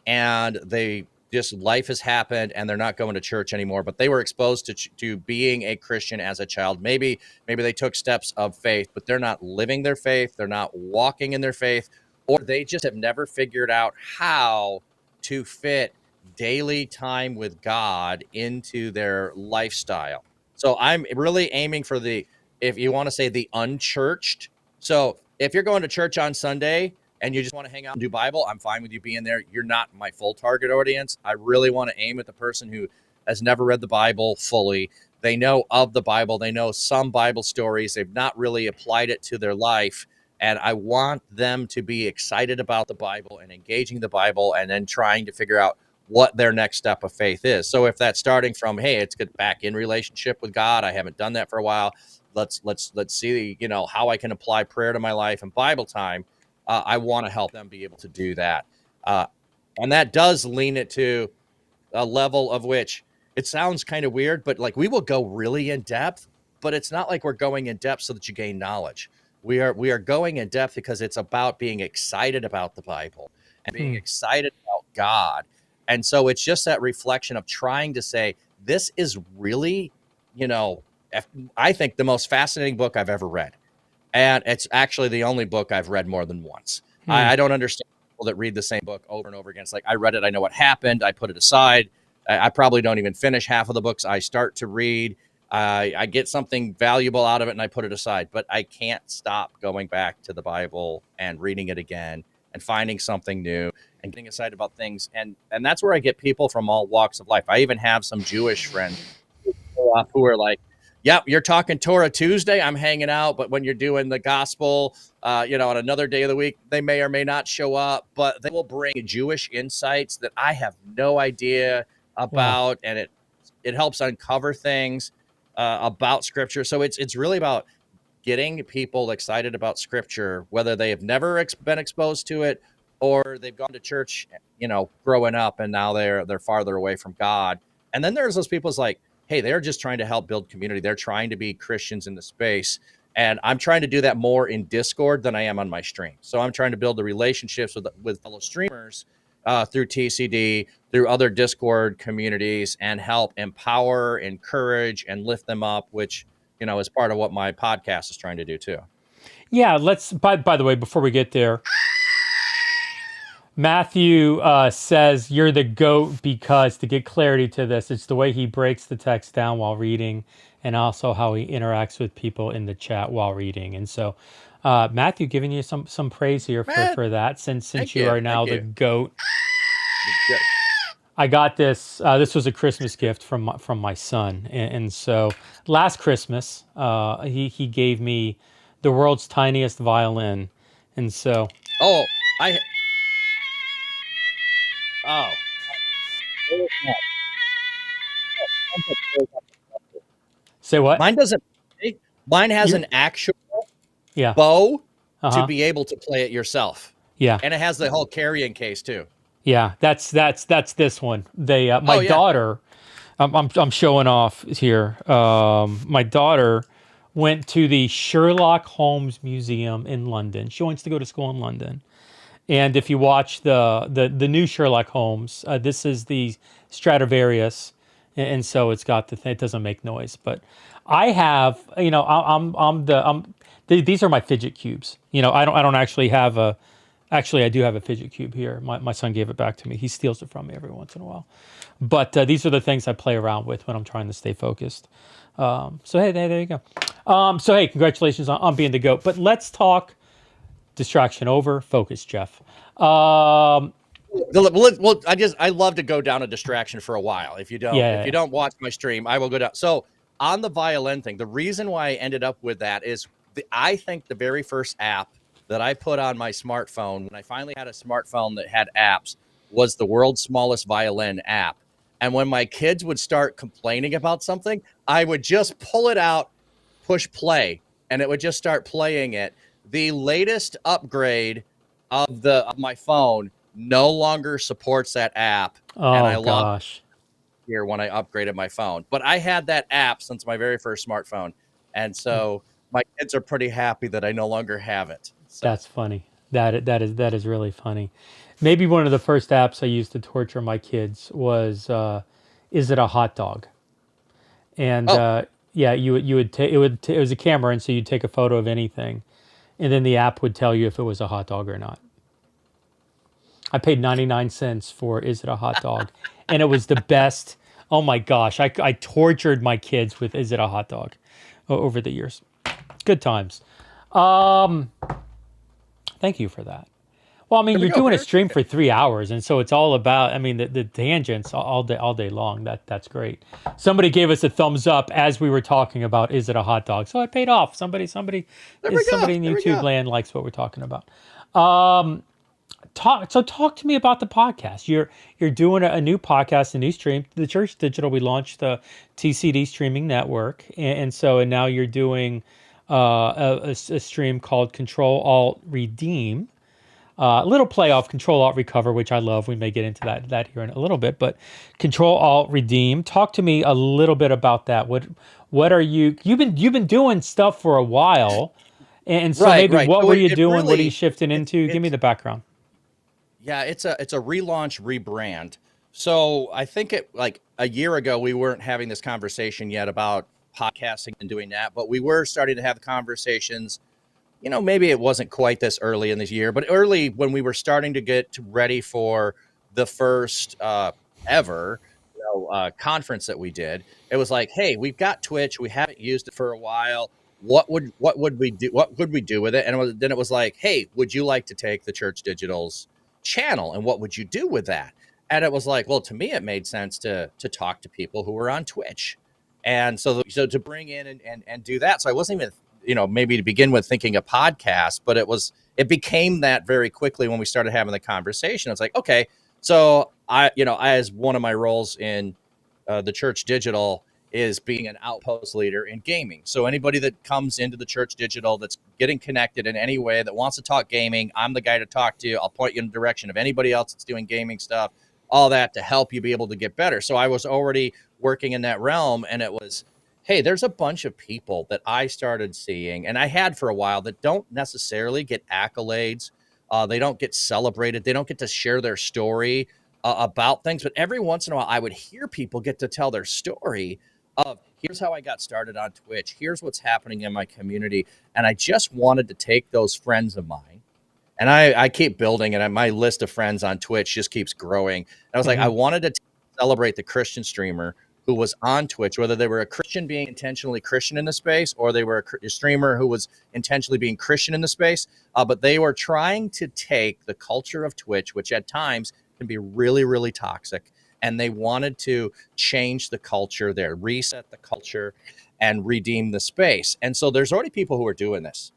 and they just life has happened and they're not going to church anymore, but they were exposed to being a Christian as a child. Maybe they took steps of faith, but they're not living their faith. They're not walking in their faith, or they just have never figured out how to fit daily time with God into their lifestyle. So I'm really aiming for if you want to say the unchurched. So if you're going to church on Sunday and you just want to hang out and do Bible, I'm fine with you being there. You're not my full target audience. I really want to aim at the person who has never read the Bible fully. They know of the Bible. They know some Bible stories. They've not really applied it to their life. And I want them to be excited about the Bible and engaging the Bible and then trying to figure out what their next step of faith is. So if that's starting from, hey, it's get back in relationship with God. I haven't done that for a while. Let's see, how I can apply prayer to my life and Bible time. I want to help them be able to do that. And that does lean it to a level of which it sounds kind of weird, but like we will go really in depth, but it's not like we're going in depth so that you gain knowledge. We are going in depth because it's about being excited about the Bible and being excited about God. And so it's just that reflection of trying to say, this is really, I think the most fascinating book I've ever read. And it's actually the only book I've read more than once. I don't understand people that read the same book over and over again. It's like, I read it, I know what happened, I put it aside. I probably don't even finish half of the books I start to read. I get something valuable out of it and I put it aside, but I can't stop going back to the Bible and reading it again and finding something new and getting excited about things. And that's where I get people from all walks of life. I even have some Jewish friends who are like, yep, you're talking Torah Tuesday, I'm hanging out. But when you're doing the gospel, on another day of the week, they may or may not show up, but they will bring Jewish insights that I have no idea about. And it helps uncover things about scripture. So it's really about getting people excited about scripture, whether they have never been exposed to it or they've gone to church, growing up and now they're farther away from God. And then there's those people like, hey, they're just trying to help build community. They're trying to be Christians in the space. And I'm trying to do that more in Discord than I am on my stream. So I'm trying to build the relationships with fellow streamers through TCD, through other Discord communities, and help empower, encourage, and lift them up, which, is part of what my podcast is trying to do too. Yeah, by the way, before we get there, Matthew says you're the GOAT because, to get clarity to this, it's the way he breaks the text down while reading and also how he interacts with people in the chat while reading. And so, Matthew, giving you some praise here for that, since you are now the GOAT. I got this. This was a Christmas gift from my son, and so last Christmas, he gave me the world's tiniest violin, and so. Say what? Mine doesn't. Mine has an actual bow to be able to play it yourself. Yeah, and it has the whole carrying case too. Yeah, that's this one. My daughter, I'm showing off here. My daughter went to the Sherlock Holmes Museum in London. She wants to go to school in London. And if you watch the new Sherlock Holmes, this is the Stradivarius, and so it's got the thing. It doesn't make noise, but I have, these are my fidget cubes. I don't actually have a. Actually, I do have a fidget cube here. My son gave it back to me. He steals it from me every once in a while. But these are the things I play around with when I'm trying to stay focused. So hey, there you go. So hey, congratulations on being the GOAT. But let's talk distraction over, focus, Jeff. Well, I love to go down a distraction for a while. If you don't watch my stream, I will go down. So on the violin thing, the reason why I ended up with that is I think the very first app that I put on my smartphone when I finally had a smartphone that had apps was the world's smallest violin app. And when my kids would start complaining about something, I would just pull it out, push play, and it would just start playing it. The latest upgrade of my phone no longer supports that app. Oh, and I gosh. Here when I upgraded my phone. But I had that app since my very first smartphone. And so my kids are pretty happy that I no longer have it. So. That's funny. That is really funny. Maybe one of the first apps I used to torture my kids was Is It a Hot Dog? And it was a camera, and so you'd take a photo of anything, and then the app would tell you if it was a hot dog or not. I paid 99 cents for Is It a Hot Dog? And it was the best. Oh my gosh, I tortured my kids with Is It a Hot Dog over the years. Good times. Thank you for that. Well, I mean, you're doing a stream for 3 hours, and so it's all about, the tangents all day long. That's great. Somebody gave us a thumbs up as we were talking about Is It a Hot Dog? So it paid off. Somebody in YouTube land likes what we're talking about. Talk to me about the podcast. You're doing a new podcast, a new stream. The Church.digital, we launched the TCD Streaming Network, and now you're doing a stream called Control Alt Redeem. A little play off Control Alt Recover, which I love. We may get into that here in a little bit, but Control Alt Redeem. Talk to me a little bit about that. What are you've been doing stuff for a while, and so what were you doing? Really, what are you shifting into? Give me the background. Yeah, it's a relaunch, rebrand. So I think like a year ago we weren't having this conversation yet about podcasting and doing that, but we were starting to have conversations maybe it wasn't quite this early in this year, but early when we were starting to get ready for the first ever conference that we did. It was like, hey, we've got Twitch, we haven't used it for a while. What would we do? What could we do with it? And then it was like, hey, would you like to take the Church Digital's channel, and what would you do with that? And it was like, well, to me, it made sense to talk to people who were on Twitch, and so to bring in and do that. So I wasn't even maybe to begin with thinking a podcast, but it became that very quickly when we started having the conversation. It's like, okay, so I as one of my roles in the Church Digital is being an outpost leader in gaming. So anybody that comes into the Church Digital that's getting connected in any way that wants to talk gaming, I'm the guy to talk to. I'll point you in the direction of anybody else that's doing gaming stuff, all that to help you be able to get better. So I was already working in that realm, and it was, hey, there's a bunch of people that I started seeing, and I had for a while, that don't necessarily get accolades. They don't get celebrated. They don't get to share their story about things. But every once in a while, I would hear people get to tell their story of, here's how I got started on Twitch. Here's what's happening in my community. And I just wanted to take those friends of mine. And I keep building, and my list of friends on Twitch just keeps growing. And I was like, I wanted to celebrate the Christian streamer who was on Twitch, whether they were a Christian being intentionally Christian in the space, or they were a streamer who was intentionally being Christian in the space. But they were trying to take the culture of Twitch, which at times can be really, really toxic, and they wanted to change the culture there, reset the culture, and redeem the space. And so there's already people who are doing this.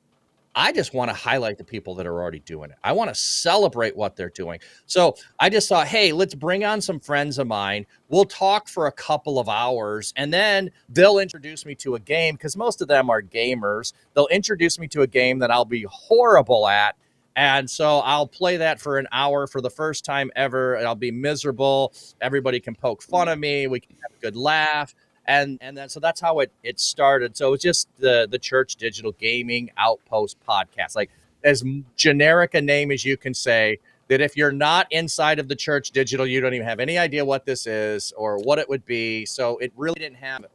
I just want to highlight the people that are already doing it. I want to celebrate what they're doing. So I just thought, hey, let's bring on some friends of mine. We'll talk for a couple of hours, and then they'll introduce me to a game, because most of them are gamers. They'll introduce me to a game that I'll be horrible at. And so I'll play that for an hour for the first time ever. I'll be miserable. Everybody can poke fun of me. We can have a good laugh. And then so that's how it started. So it's just the Church Digital Gaming Outpost podcast, like as generic a name as you can say, that if you're not inside of the Church Digital, you don't even have any idea what this is or what it would be. So it really didn't have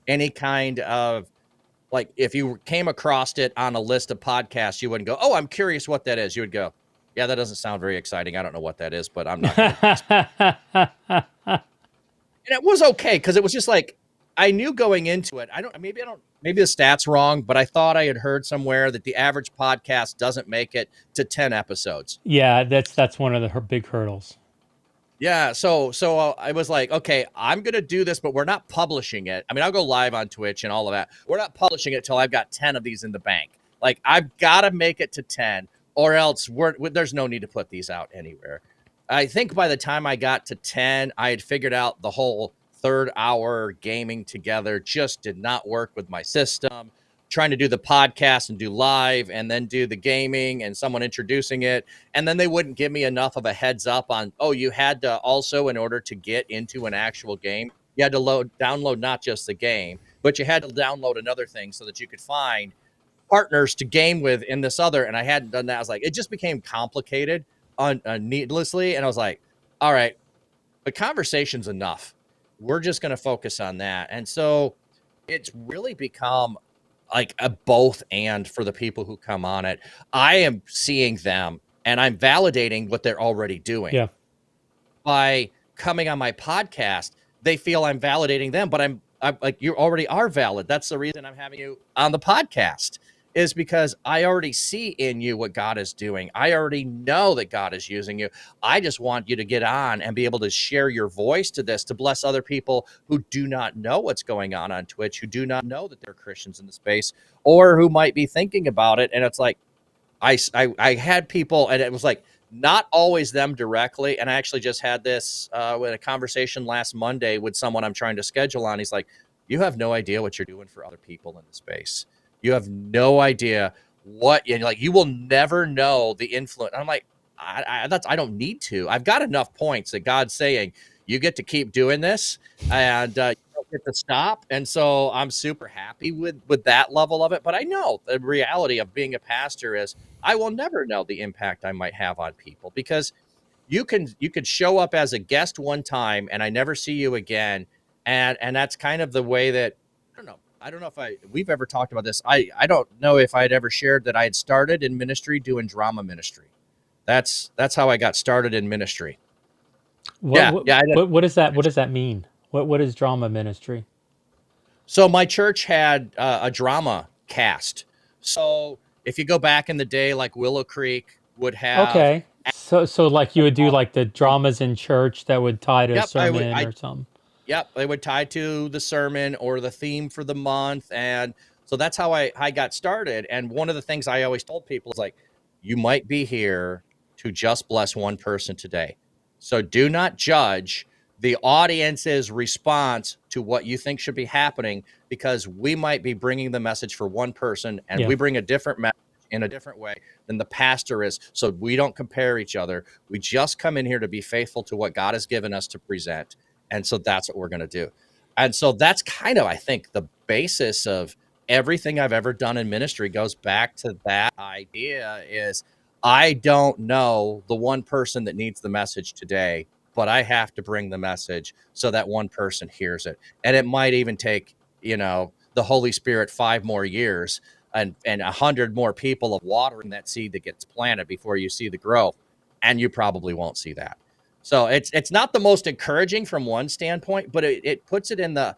any kind of, like, if you came across it on a list of podcasts, you wouldn't go, oh, I'm curious what that is. You would go, yeah, that doesn't sound very exciting. I don't know what that is, but I'm not gonna. And it was okay, because it was just like, I knew going into it, maybe the stats wrong, but I thought I had heard somewhere that the average podcast doesn't make it to 10 episodes. Yeah, that's one of the big hurdles. Yeah, so I was like, okay, I'm going to do this, but we're not publishing it. I mean, I'll go live on Twitch and all of that. We're not publishing it till I've got 10 of these in the bank. Like, I've got to make it to 10, or else there's no need to put these out anywhere. I think by the time I got to 10, I had figured out the whole third hour gaming together just did not work with my system. Trying to do the podcast and do live and then do the gaming and someone introducing it. And then they wouldn't give me enough of a heads up on, oh, you had to also, in order to get into an actual game, you had to download not just the game, but you had to download another thing so that you could find partners to game with in this other. And I hadn't done that. I was like, it just became complicated needlessly. And I was like, all right, the conversation's enough. We're just going to focus on that. And so it's really become like a both and for the people who come on it. I am seeing them and I'm validating what they're already doing. Yeah. By coming on my podcast, they feel I'm validating them, but I'm like, you already are valid. That's the reason I'm having you on the podcast, is because I already see in you what God is doing. I already know that God is using you. I just want you to get on and be able to share your voice to this, to bless other people who do not know what's going on Twitch, who do not know that they're Christians in the space, or who might be thinking about it. And it's like, I had people, and it was like, not always them directly. And I actually just had this with a conversation last Monday with someone I'm trying to schedule on. He's like, you have no idea what you're doing for other people in the space. You have no idea you will never know the influence. I'm like, I don't need to. I've got enough points that God's saying, you get to keep doing this, and you don't get to stop. And so I'm super happy with that level of it. But I know the reality of being a pastor is I will never know the impact I might have on people, because you could show up as a guest one time and I never see you again. And that's kind of the way that, I don't know, I don't know if we've ever talked about this. I don't know if I'd ever shared that I had started in ministry doing drama ministry. That's how I got started in ministry. What Yeah, what yeah. what does that mean? What is drama ministry? So my church had a drama cast. So if you go back in the day, like Willow Creek would have. Okay. So like you would do like the dramas in church that would tie to a Yep, I would. sermon or something. Yep, they would tie to the sermon or the theme for the month. And so that's how I got started. And one of the things I always told people is like, you might be here to just bless one person today. So do not judge the audience's response to what you think should be happening, because we might be bringing the message for one person and Yeah. we bring a different message in a different way than the pastor is. So we don't compare each other. We just come in here to be faithful to what God has given us to present. And so that's what we're going to do. And so that's kind of, I think, the basis of everything I've ever done in ministry goes back to that idea is I don't know the one person that needs the message today, but I have to bring the message so that one person hears it. And it might even take, the Holy Spirit 5 more years and 100 more people of watering that seed that gets planted before you see the growth. And you probably won't see that. So it's not the most encouraging from one standpoint, but it puts it in the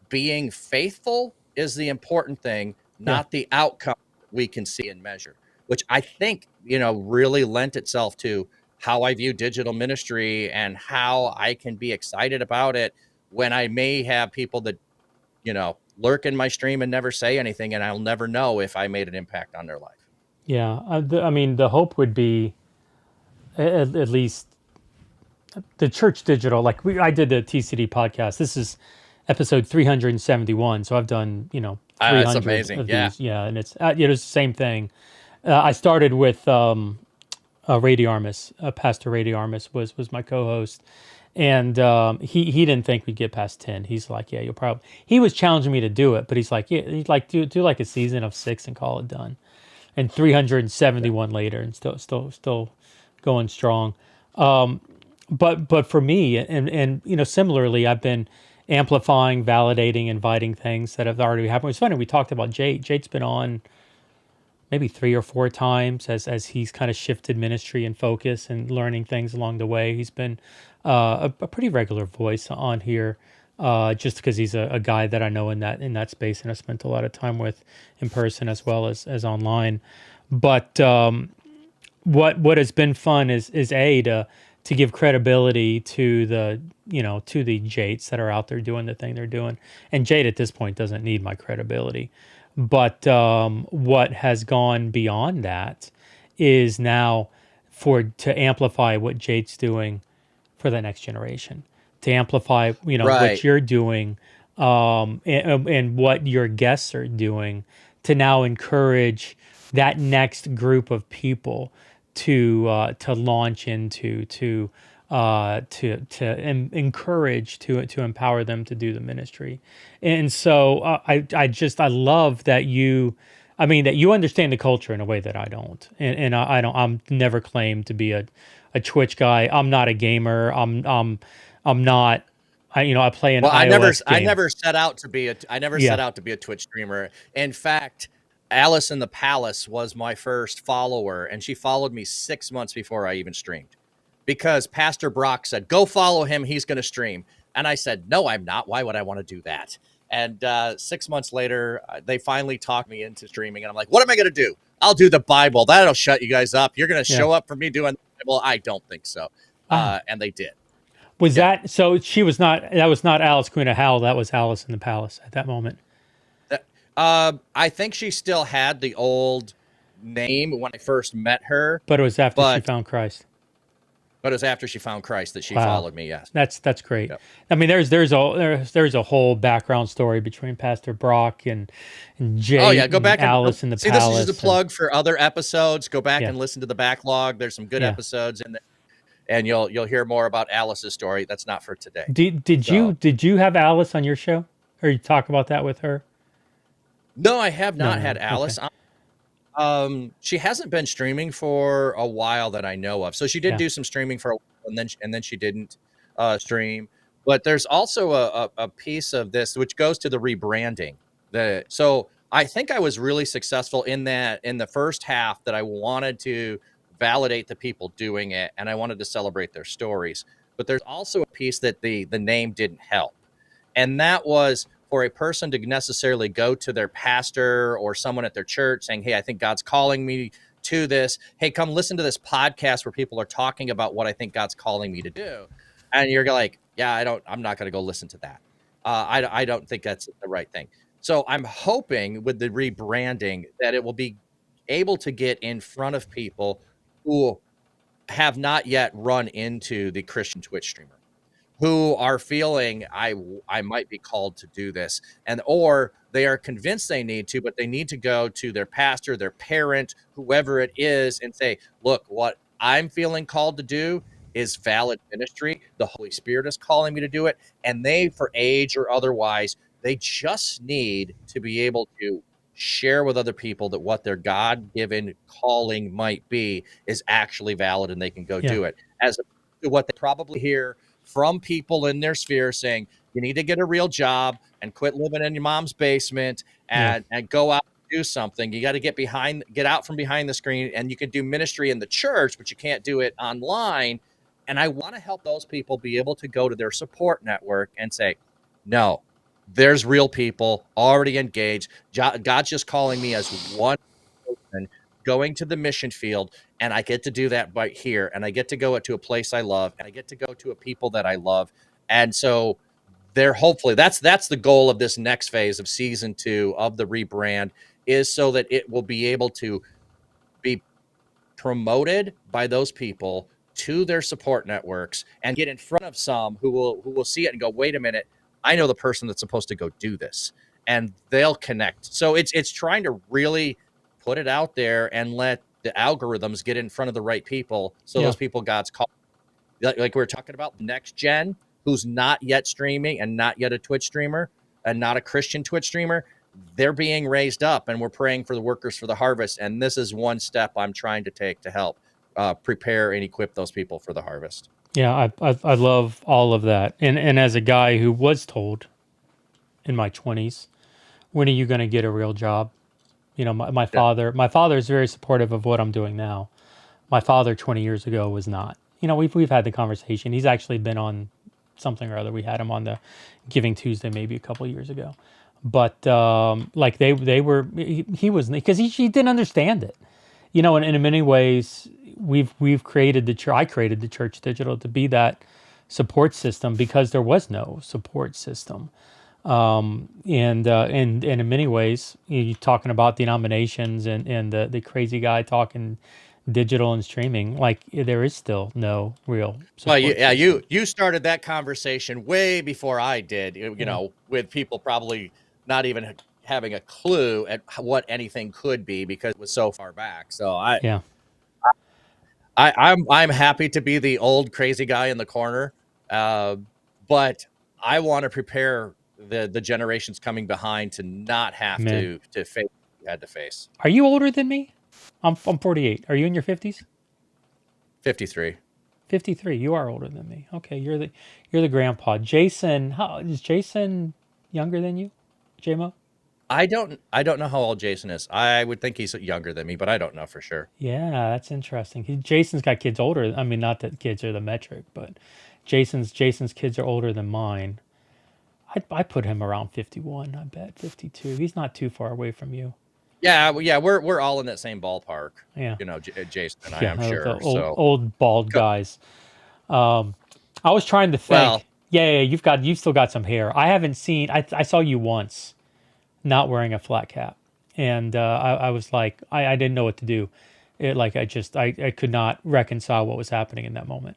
being faithful is the important thing, not the outcome we can see and measure, which I think, really lent itself to how I view digital ministry and how I can be excited about it when I may have people that, lurk in my stream and never say anything, and I'll never know if I made an impact on their life. Yeah. I mean, the hope would be at least the church digital. Like I did the TCD podcast. This is episode 371. So I've done 300 That's amazing. of Yeah. these. Yeah, and it's the same thing. I started with Ray Armis. Pastor Ray Armis was my co-host, and he didn't think we'd get past 10. He's like, yeah, you'll probably. He was challenging me to do it, but he's like, yeah, he's like do like a season of 6 and call it done. And 371 later, and still going strong. But for me, and similarly, I've been amplifying, validating, inviting things that have already happened. It's funny, we talked about Jade. Jade's been on maybe 3 or 4 times as he's kind of shifted ministry and focus and learning things along the way. He's been a pretty regular voice on here, just because he's a guy that I know in that space and I spent a lot of time with in person as well as online. But what has been fun is to give credibility to the Jates that are out there doing the thing they're doing. And Jade at this point doesn't need my credibility. But what has gone beyond that is now to amplify what Jade's doing for the next generation, to amplify what you're doing, and what your guests are doing, to now encourage that next group of people to launch into, to encourage, to empower them to do the ministry. And so I love that you understand the culture in a way that I don't. And I'm never claimed to be a Twitch guy. I'm not a gamer. I'm not. I play an iOS game. I never set out to be a Twitch streamer. In fact, Alice in the Palace was my first follower, and she followed me 6 months before I even streamed, because Pastor Brock said, "Go follow him. He's going to stream." And I said, "No, I'm not. Why would I want to do that?" And 6 months later, they finally talked me into streaming, and I'm like, "What am I going to do? I'll do the Bible. That'll shut you guys up. You're going to show up for me doing the Bible?" I don't think so. And they did. Was that so? She was not. That was not Alice Queen of Hell. That was Alice in the Palace at that moment. I think she still had the old name when I first met her, but it was after she found Christ. But it was after she found Christ that she followed me. Yes, that's great. Yep. I mean, there's a whole background story between Pastor Brock and Jay. Oh yeah, go back and Alice in the Palace. This is just a plug for other episodes. Go back and listen to the backlog. There's some good episodes in there, and you'll hear more about Alice's story. That's not for today. Did you have Alice on your show, or you talk about that with her? No, I have not had Alice. Okay. She hasn't been streaming for a while that I know of. So she did do some streaming for a while, and then she didn't stream. But there's also a piece of this which goes to the rebranding So I think I was really successful in that in the first half, that I wanted to validate the people doing it and I wanted to celebrate their stories. But there's also a piece that the name didn't help. And that was for a person to necessarily go to their pastor or someone at their church saying, hey, I think God's calling me to this. Hey, come listen to this podcast where people are talking about what I think God's calling me to do. And you're like, yeah, I'm not going to go listen to that. I don't think that's the right thing. So I'm hoping with the rebranding that it will be able to get in front of people who have not yet run into the Christian Twitch streamer, who are feeling I might be called to do this, and or they are convinced they need to, but they need to go to their pastor, their parent, whoever it is, and say, look, what I'm feeling called to do is valid ministry. The Holy Spirit is calling me to do it. And they, for age or otherwise, they just need to be able to share with other people that what their God-given calling might be is actually valid and they can go do it, as opposed to what they probably hear from people in their sphere saying, you need to get a real job and quit living in your mom's basement and go out and do something. You got to get out from behind the screen, and you can do ministry in the church, but you can't do it online. And I want to help those people be able to go to their support network and say, no, there's real people already engaged. God's just calling me as one person going to the mission field, and I get to do that right here, and I get to go to a place I love, and I get to go to a people that I love. And so they're hopefully that's the goal of this next phase of season 2 of the rebrand, is so that it will be able to be promoted by those people to their support networks and get in front of some who will see it and go, wait a minute, I know the person that's supposed to go do this, and they'll connect. So it's trying to really put it out there and let the algorithms get in front of the right people. So those people God's called, like we were talking about, next gen, who's not yet streaming and not yet a Twitch streamer and not a Christian Twitch streamer, they're being raised up, and we're praying for the workers for the harvest. And this is one step I'm trying to take to help prepare and equip those people for the harvest. Yeah, I love all of that. And as a guy who was told in my 20s, when are you going to get a real job? You know, my father is very supportive of what I'm doing now. My father 20 years ago was not. You know, we've had the conversation. He's actually been on something or other. We had him on the Giving Tuesday maybe a couple of years ago. But like he was, because he didn't understand it. You know, and in many ways, we've created the church. I created the Church.digital to be that support system because there was no support system. And in many ways, you're talking about denominations and the crazy guy talking digital and streaming. Like, there is still no real support system. You started that conversation way before I did. You know, with people probably not even having a clue at what anything could be because it was so far back. So I'm happy to be the old crazy guy in the corner, but I want to prepare the generations coming behind to not have to face what we had to face. Are you older than me? I'm 48. Are you in your 50s? 53. 53. You are older than me. Okay, you're the grandpa. Jason, is Jason younger than you, JMO? I don't know how old Jason is. I would think he's younger than me, but I don't know for sure. Yeah, that's interesting. Jason's got kids older. I mean, not that kids are the metric, but Jason's kids are older than mine. I put him around 51. I bet 52. He's not too far away from you. Yeah, we're all in that same ballpark. Yeah, you know, Jason and I, I'm sure. The old bald guys. I was trying to think. Well, you've still got some hair. I haven't seen. I saw you once, not wearing a flat cap, and I was like, I didn't know what to do. I could not reconcile what was happening in that moment.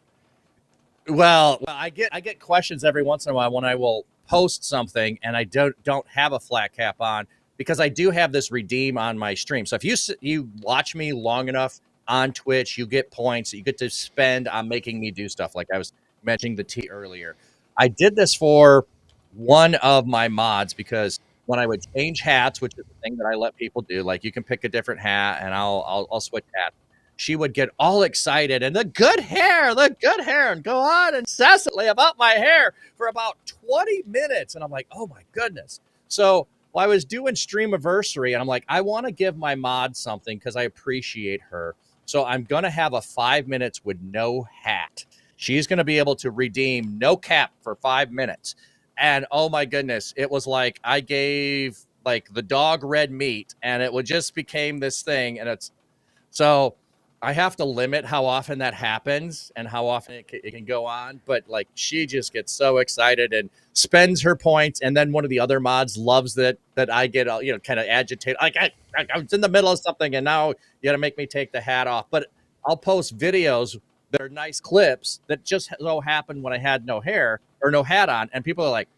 Well, I get questions every once in a while when I will post something and I don't have a flat cap on, because I do have this redeem on my stream. So if you watch me long enough on Twitch, you get points that you get to spend on making me do stuff. Like I was mentioning the tea earlier. I did this for one of my mods because when I would change hats, which is the thing that I let people do, like you can pick a different hat and I'll switch hats. She would get all excited and the good hair, and go on incessantly about my hair for about 20 minutes. And I'm like, oh my goodness. So Well, I was doing Streamiversary, and I'm like, I want to give my mod something because I appreciate her. So I'm going to have a 5 minutes with no hat. She's going to be able to redeem no cap for 5 minutes. And oh my goodness, it was like I gave like the dog red meat, and it would just became this thing. And it's so I have to limit how often that happens and how often it can go on. But like she just gets so excited and spends her points. And then one of the other mods loves that I get, kind of agitated. Like I was in the middle of something and now you got to make me take the hat off. But I'll post videos that are nice clips that just so happened when I had no hair or no hat on. And people are like,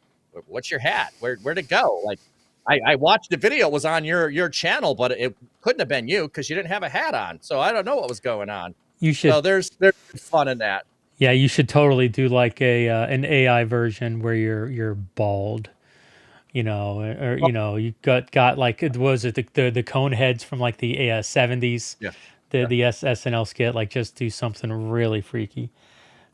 what's your hat? Where'd it go? Like, I watched the video, it was on your channel, but it couldn't have been you because you didn't have a hat on. So I don't know what was going on. You should. So there's fun in that. Yeah, you should totally do like an AI version where you're bald, or you got like was it the cone heads from like the 70s, the SNL skit, like just do something really freaky.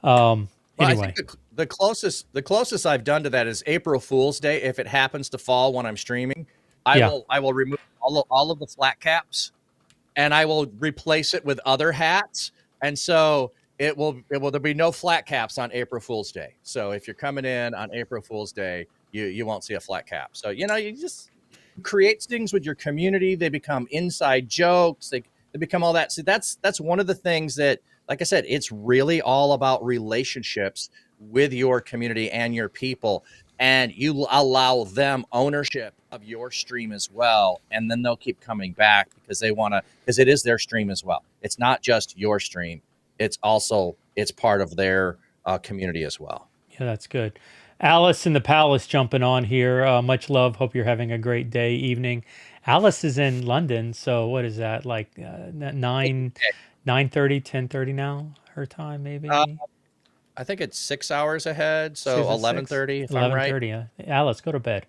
Anyway. I think the closest I've done to that is April Fool's Day. If it happens to fall when I'm streaming, I will remove all of the flat caps, and I will replace it with other hats. And so there'll be no flat caps on April Fool's Day. So if you're coming in on April Fool's Day, you won't see a flat cap. So you just create things with your community. They become inside jokes. They become all that. So that's one of the things that, like I said, it's really all about relationships with your community and your people. And you allow them ownership of your stream as well. And then they'll keep coming back because it is their stream as well. It's not just your stream. It's part of their community as well. Yeah, that's good. Alice in the Palace jumping on here. Much love. Hope you're having a great day, evening. Alice is in London. So what is that? Like 9:30, 10:30 now, her time, maybe? I think it's 6 hours ahead. So 11:30, if I'm right. 11:30, Alice, go to bed.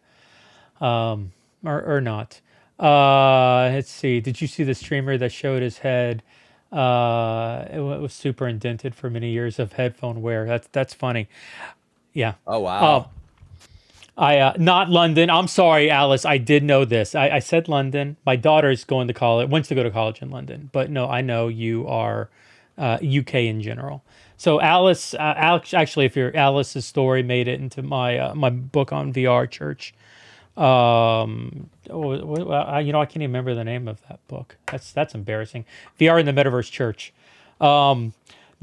Or not. Let's see. Did you see the streamer that showed his head? It was super indented for many years of headphone wear. That's funny. Yeah. Oh, wow. Not London. I'm sorry, Alice. I did know this. I said London. My daughter's wants to go to college in London. But no, I know you are UK in general. So Alice, actually, if Alice's story made it into my book on VR Church. I can't even remember the name of that book. That's embarrassing. VR in the Metaverse Church. The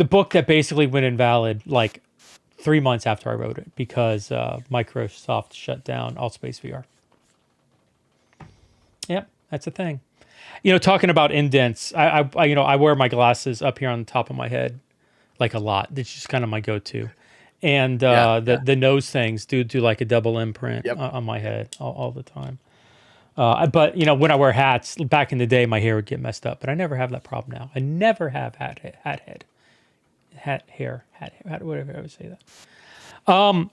book that basically went invalid like 3 months after I wrote it because Microsoft shut down Allspace VR. Yep, that's a thing. Talking about indents, I wear my glasses up here on the top of my head like a lot. It's just kind of my go-to. And the nose things do like a double imprint on my head all the time. But when I wear hats, back in the day, my hair would get messed up. But I never have that problem now. I never have hat hair, whatever I would say that.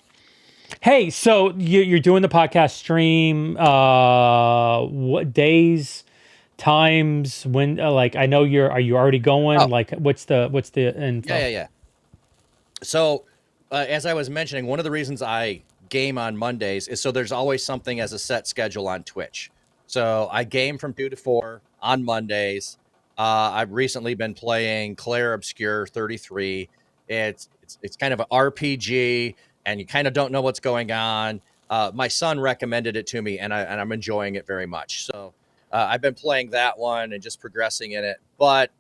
Hey, so you're doing the podcast stream. What days, times, when? I know are you already going? Oh. Like, what's the info? Yeah. So. As I was mentioning, one of the reasons I game on Mondays is so there's always something as a set schedule on Twitch. So I game from 2 to 4 on Mondays. I've recently been playing Claire Obscure 33. It's kind of an RPG, and you kind of don't know what's going on. My son recommended it to me, and I'm enjoying it very much. So I've been playing that one and just progressing in it. But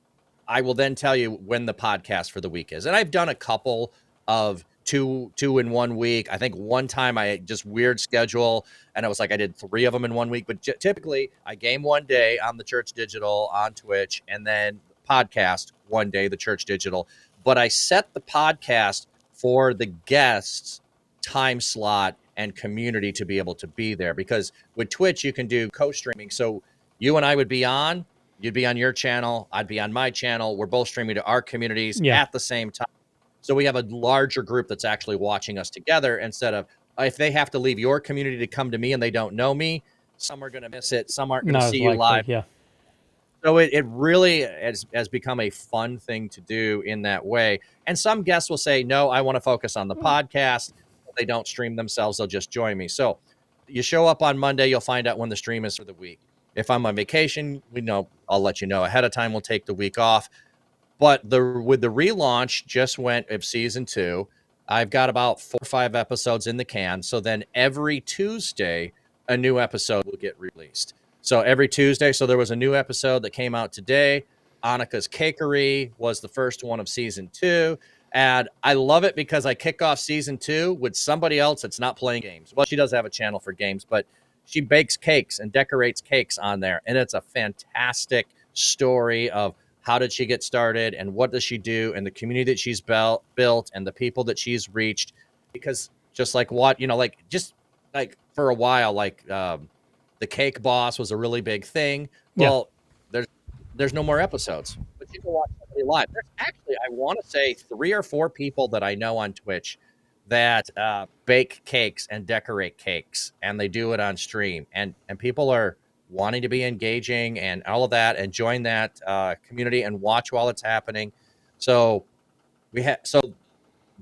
I will then tell you when the podcast for the week is. And I've done a couple of two in 1 week. I think one time I just weird schedule and I was like, I did 3 of them in 1 week, but typically I game one day on the Church Digital on Twitch and then podcast one day, the Church Digital. But I set the podcast for the guests time slot and community to be able to be there, because with Twitch, you can do co-streaming. So you and I would be on, you'd be on your channel, I'd be on my channel. We're both streaming to our communities at the same time. So we have a larger group that's actually watching us together, instead of if they have to leave your community to come to me and they don't know me, some are going to miss it. Some aren't going to see you live. Yeah. So it really has become a fun thing to do in that way. And some guests will say, no, I want to focus on the podcast. If they don't stream themselves, they'll just join me. So you show up on Monday, you'll find out when the stream is for the week. If I'm on vacation, I'll let you know ahead of time. We'll take the week off. But with the relaunch just went of season 2, I've got about 4 or 5 episodes in the can. So then every Tuesday, a new episode will get released. So every Tuesday, so there was a new episode that came out today. Annika's Cakery was the first one of season 2. And I love it because I kick off season 2 with somebody else that's not playing games. Well, she does have a channel for games, but she bakes cakes and decorates cakes on there. And it's a fantastic story of how did she get started and what does she do and the community that she's built and the people that she's reached. Because just like for a while, the Cake Boss was a really big thing. Well, there's no more episodes, but you can watch somebody live. There's actually, I want to say 3 or 4 people that I know on Twitch that bake cakes and decorate cakes, and they do it on stream, and people are wanting to be engaging and all of that, and join that community and watch while it's happening. So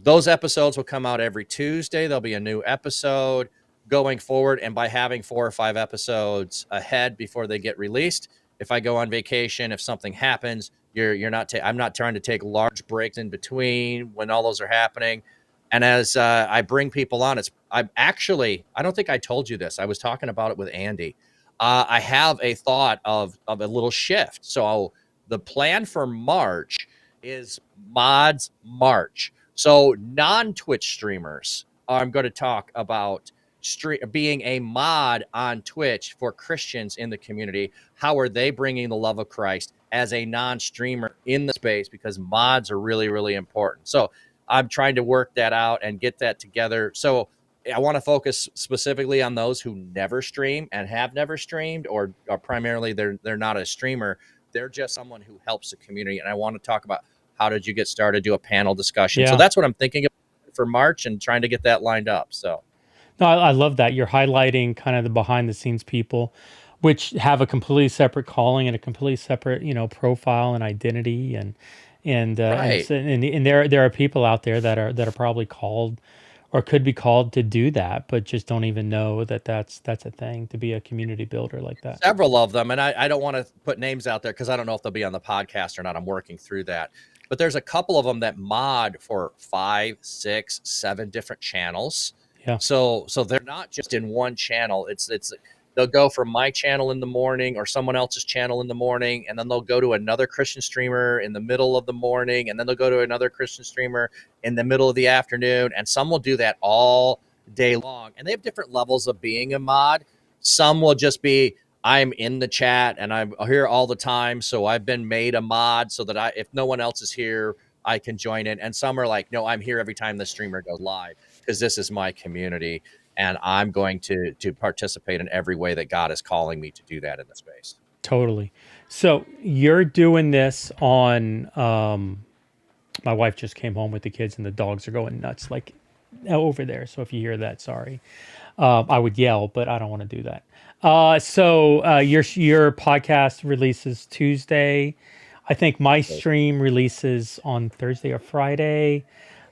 those episodes will come out every Tuesday. There'll be a new episode going forward, and by having 4 or 5 episodes ahead before they get released, if I go on vacation, if something happens, I'm not trying to take large breaks in between when all those are happening. And as I bring people on, I don't think I told you this. I was talking about it with Andy. I have a thought of a little shift. So the plan for March is Mods March. So non-Twitch streamers, I'm going to talk about being a mod on Twitch for Christians in the community. How are they bringing the love of Christ as a non-streamer in the space? Because mods are really, really important. So I'm trying to work that out and get that together. So I want to focus specifically on those who never stream and have never streamed, or primarily they're not a streamer. They're just someone who helps the community. And I want to talk about how did you get started, do a panel discussion. Yeah. So that's what I'm thinking of for March and trying to get that lined up. So. No, I love that. You're highlighting kind of the behind the scenes people, which have a completely separate calling and a completely separate, profile and identity. And right. and there are people out there that are probably called or could be called to do that, but just don't even know that that's a thing, to be a community builder like that. Several of them. And I don't want to put names out there because I don't know if they'll be on the podcast or not. I'm working through that. But there's a couple of them that mod for 5, 6, 7 different channels. Yeah. So they're not just in one channel. It's they'll go from my channel in the morning or someone else's channel in the morning, and then they'll go to another Christian streamer in the middle of the morning, and then they'll go to another Christian streamer in the middle of the afternoon, and some will do that all day long. And they have different levels of being a mod. Some will just be, I'm in the chat and I'm here all the time, so I've been made a mod so that if no one else is here, I can join in. And some are like, no, I'm here every time the streamer goes live, because this is my community and I'm going to participate in every way that God is calling me to do that in the space. Totally. So you're doing this on, my wife just came home with the kids and the dogs are going nuts like over there. So if you hear that, sorry. I would yell, but I don't want to do that. So your podcast releases Tuesday. I think my stream releases on Thursday or Friday.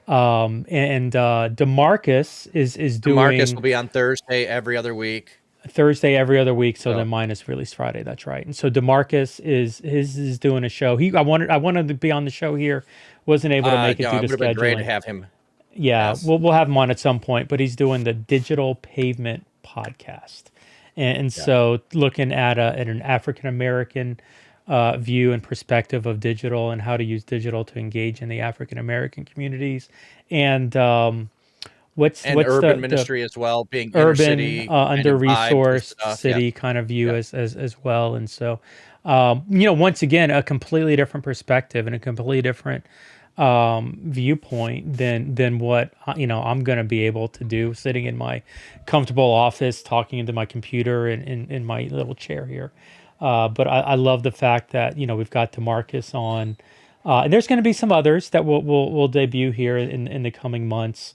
And DeMarcus is doing. DeMarcus will be on Thursday every other week. So then mine is released Friday. That's right. And so DeMarcus is doing a show. I wanted to be on the show here. Wasn't able to make it due to scheduling. It would have been great to have him. Yeah, yes. We'll have him on at some point. But he's doing the Digital Pavement podcast, and so looking at an African American view and perspective of digital and how to use digital to engage in the African American communities, and what's urban ministry as well, being urban city, under-resourced city kind of view as well. And so once again, a completely different perspective and a completely different viewpoint than what I'm going to be able to do sitting in my comfortable office talking into my computer in my little chair here. But I love the fact that we've got DeMarcus on, and there's going to be some others that will debut here in the coming months.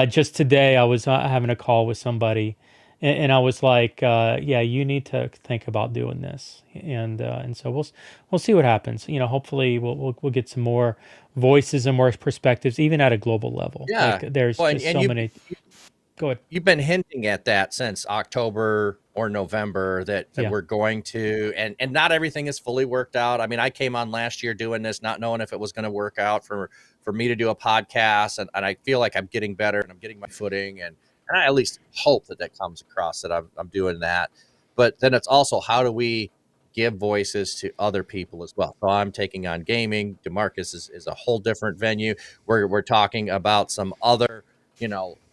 Just today, I was having a call with somebody, and I was like, you need to think about doing this, and so we'll see what happens. Hopefully we'll get some more voices and more perspectives, even at a global level. Yeah, there's so many. Go ahead. You've been hinting at that since October or November that Yeah. we're going to, and not everything is fully worked out. I mean, I came on last year doing this, not knowing if it was going to work out for me to do a podcast. And I feel like I'm getting better and I'm getting my footing. And I at least hope that comes across that I'm doing that. But then it's also, how do we give voices to other people as well? So I'm taking on gaming. DeMarcus is a whole different venue. We're talking about some other,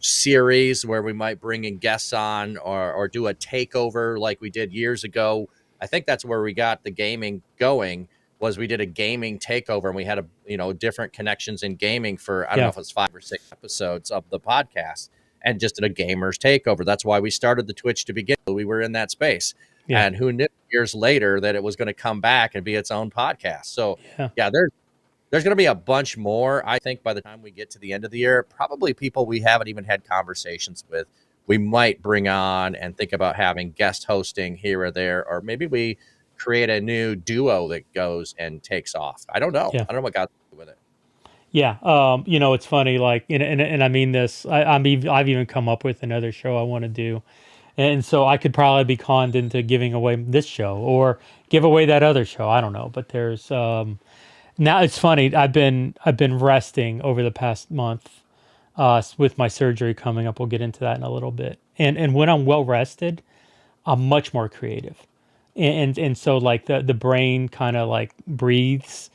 series where we might bring in guests on or do a takeover like we did years ago. I think that's where we got the gaming going, was we did a gaming takeover, and we had different connections in gaming for, I don't know if it's 5 or 6 episodes of the podcast, and just did a gamers takeover. That's why we started the Twitch to begin with. We were in that space. Yeah. And who knew years later that it was going to come back and be its own podcast. So yeah, there's going to be a bunch more, I think, by the time we get to the end of the year. Probably people we haven't even had conversations with, we might bring on and think about having guest hosting here or there, or maybe we create a new duo that goes and takes off. I don't know. Yeah. I don't know what God's doing with it. Yeah. It's funny, like, and I mean this, I've even come up with another show I want to do. And so I could probably be conned into giving away this show or give away that other show. I don't know, but there's, now it's funny. I've been resting over the past month, with my surgery coming up. We'll get into that in a little bit. And when I'm well rested, I'm much more creative. And so like the brain kind of like breathes,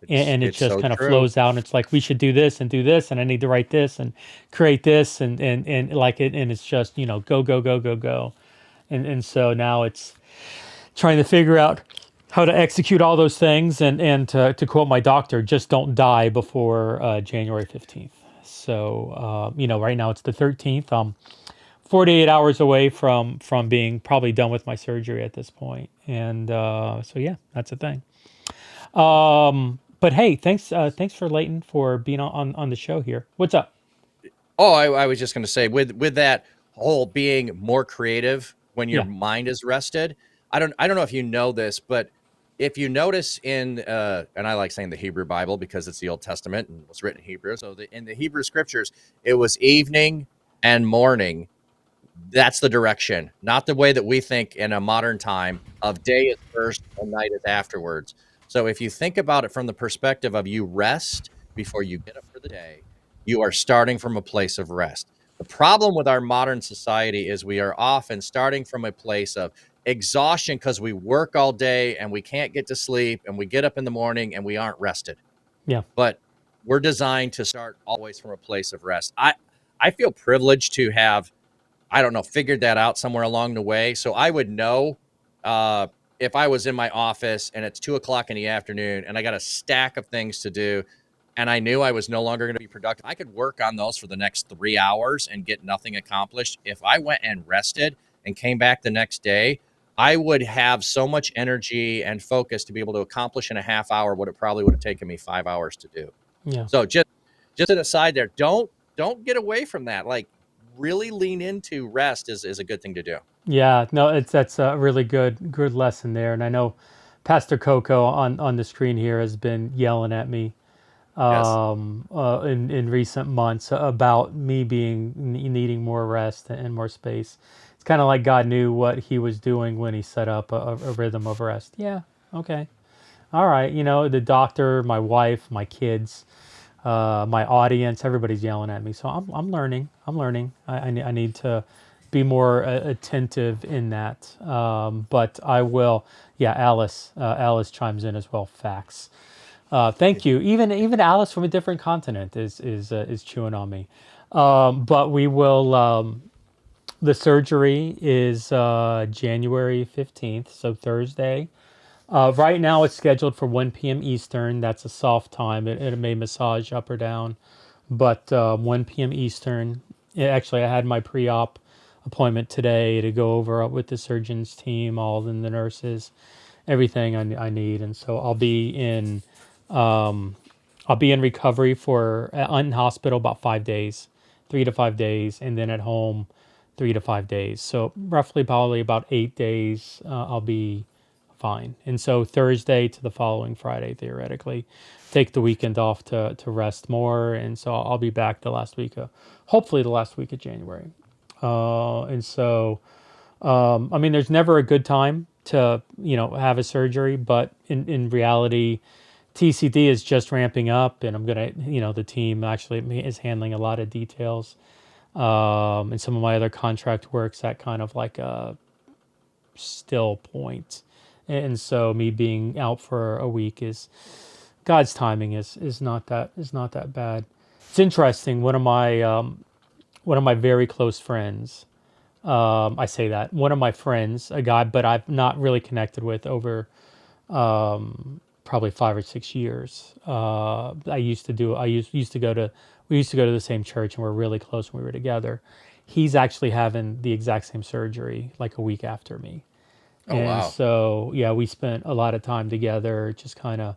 and it It's just so kind of true. flows out. And it's like, we should do this, and I need to write this and create this, and like it, and it's just, go, go, go, go, go. And so now it's trying to figure out how to execute all those things, and to quote my doctor, just don't die before January 15th. So, right now it's the 13th. I'm 48 hours away from being probably done with my surgery at this point. And so, yeah, that's the thing. But hey, thanks for Leighton for being on the show here. What's up? Oh, I was just going to say, with that whole being more creative when your Yeah. mind is rested. I don't know if you know this, but if you notice in and I like saying the Hebrew Bible because it's the Old Testament and was written in Hebrew. So in the Hebrew scriptures, it was evening and morning. That's the direction, not the way that we think in a modern time of day is first and night is afterwards. So if you think about it from the perspective of you rest before you get up for the day, you are starting from a place of rest. The problem with our modern society is we are often starting from a place of exhaustion because we work all day and we can't get to sleep, and we get up in the morning and we aren't rested. Yeah. But we're designed to start always from a place of rest. I feel privileged to have, I don't know, figured that out somewhere along the way. So I would know if I was in my office and it's 2:00 in the afternoon and I got a stack of things to do, and I knew I was no longer going to be productive, I could work on those for the next 3 hours and get nothing accomplished. If I went and rested and came back the next day, I would have so much energy and focus to be able to accomplish in a half hour what it probably would have taken me 5 hours to do. Yeah. So just an aside there, don't get away from that. Like, really lean into rest is a good thing to do. Yeah, no, that's a really good lesson there. And I know Pastor Coco on the screen here has been yelling at me Yes. in recent months about me needing more rest and more space. It's kind of like God knew what he was doing when he set up a rhythm of rest. Yeah, okay. All right, the doctor, my wife, my kids, my audience, everybody's yelling at me. So I'm learning. I need to be more attentive in that. But I will. Yeah, Alice chimes in as well. Facts. Thank you. Even Alice from a different continent is chewing on me. But we will. The surgery is January 15th, so Thursday. Right now it's scheduled for 1 p.m. Eastern. That's a soft time. It may massage up or down, but 1 p.m. Eastern. Actually, I had my pre-op appointment today to go over with the surgeon's team, all the nurses, everything I need, and so I'll be in recovery for in hospital about 5 days, 3 to 5 days, and then at home 3 to 5 days. So roughly probably about 8 days I'll be fine. And so Thursday to the following Friday, theoretically, take the weekend off to rest more. And so I'll be back hopefully the last week of January. And so, I mean, there's never a good time to, have a surgery, but in reality, TCD is just ramping up, and I'm going to, the team actually is handling a lot of details. And some of my other contract work's at kind of like a still point. And so me being out for a week is God's timing is not that bad. It's interesting. One of my very close friends, I say that one of my friends, a guy, but I've not really connected with over probably 5 or 6 years. We used to go to the same church, and we're really close when we were together. He's actually having the exact same surgery like a week after me. Oh, And wow. so, yeah, we spent a lot of time together, just kind of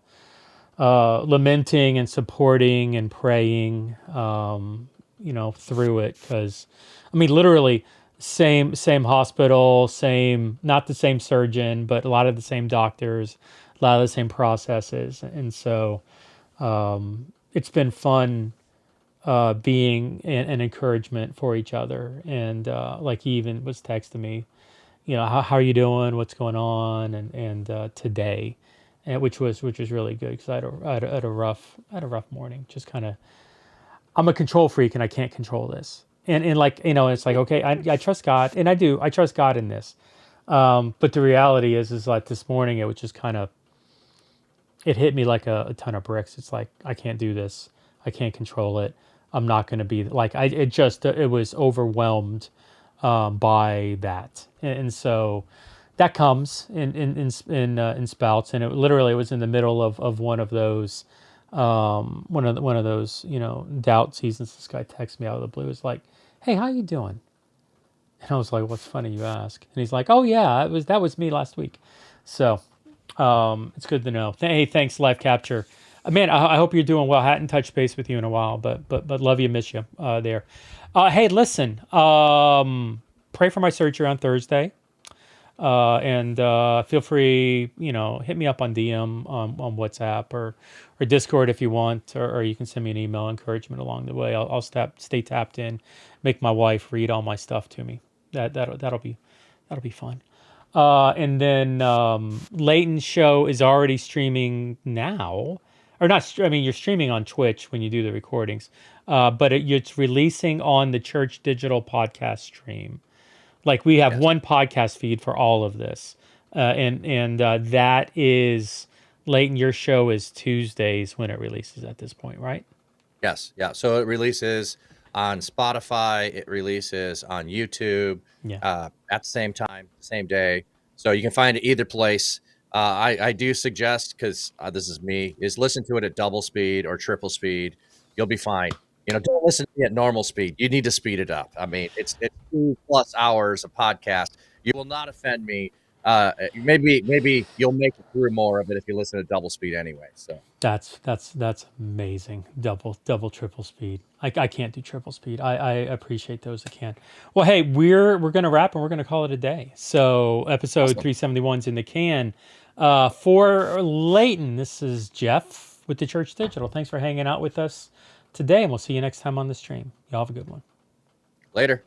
lamenting and supporting and praying, through it. Because, I mean, literally, same hospital, not the same surgeon, but a lot of the same doctors, a lot of the same processes. And so, it's been fun being an encouragement for each other. And like he even was texting me, how are you doing? What's going on? And today, which was really good because I had a rough morning. Just kind of, I'm a control freak and I can't control this. And like, it's like, okay, I trust God, and I trust God in this. But the reality is like this morning, it was just kind of, it hit me like a ton of bricks. It's like, I can't do this. I can't control it. I'm not going to be like, it was overwhelmed by that. And so that comes in spouts. And it was in the middle of one of those, one of those, doubt seasons. This guy texts me out of the blue. It's like, hey, how you doing? And I was like, what's funny you ask? And he's like, oh yeah, that was me last week. So, it's good to know. Hey, thanks, Life Capture. Man, I hope you're doing well. Hadn't touched base with you in a while, but love you, miss you there. Hey, listen, pray for my surgery on Thursday, and feel free, hit me up on DM on WhatsApp or Discord if you want, or you can send me an email encouragement along the way. I'll stay tapped in, make my wife read all my stuff to me. That'll be fun. And then Leighton's show is already streaming now, or not. I mean, you're streaming on Twitch when you do the recordings, but it's releasing on the Church Digital podcast stream. Like we have Yes. one podcast feed for all of this, and that is Leighton. Your show is Tuesdays when it releases at this point, right? Yes. Yeah. So it releases on Spotify. It releases on YouTube Yeah. at the same time, same day. So you can find it either place. I do suggest, because this is me, is listen to it at double speed or triple speed. You'll be fine. Don't listen to it at normal speed. You need to speed it up. I mean, it's 2+ hours of podcast. You will not offend me. Maybe you'll make it through more of it if you listen to double speed anyway. So That's amazing. Double, triple speed. I can't do triple speed. I appreciate those that can. Well, hey, we're gonna wrap and we're gonna call it a day. So episode awesome. 371's in the can. For Leighton, this is Jeff with the Church Digital. Thanks for hanging out with us today, and we'll see you next time on the stream. Y'all have a good one. Later.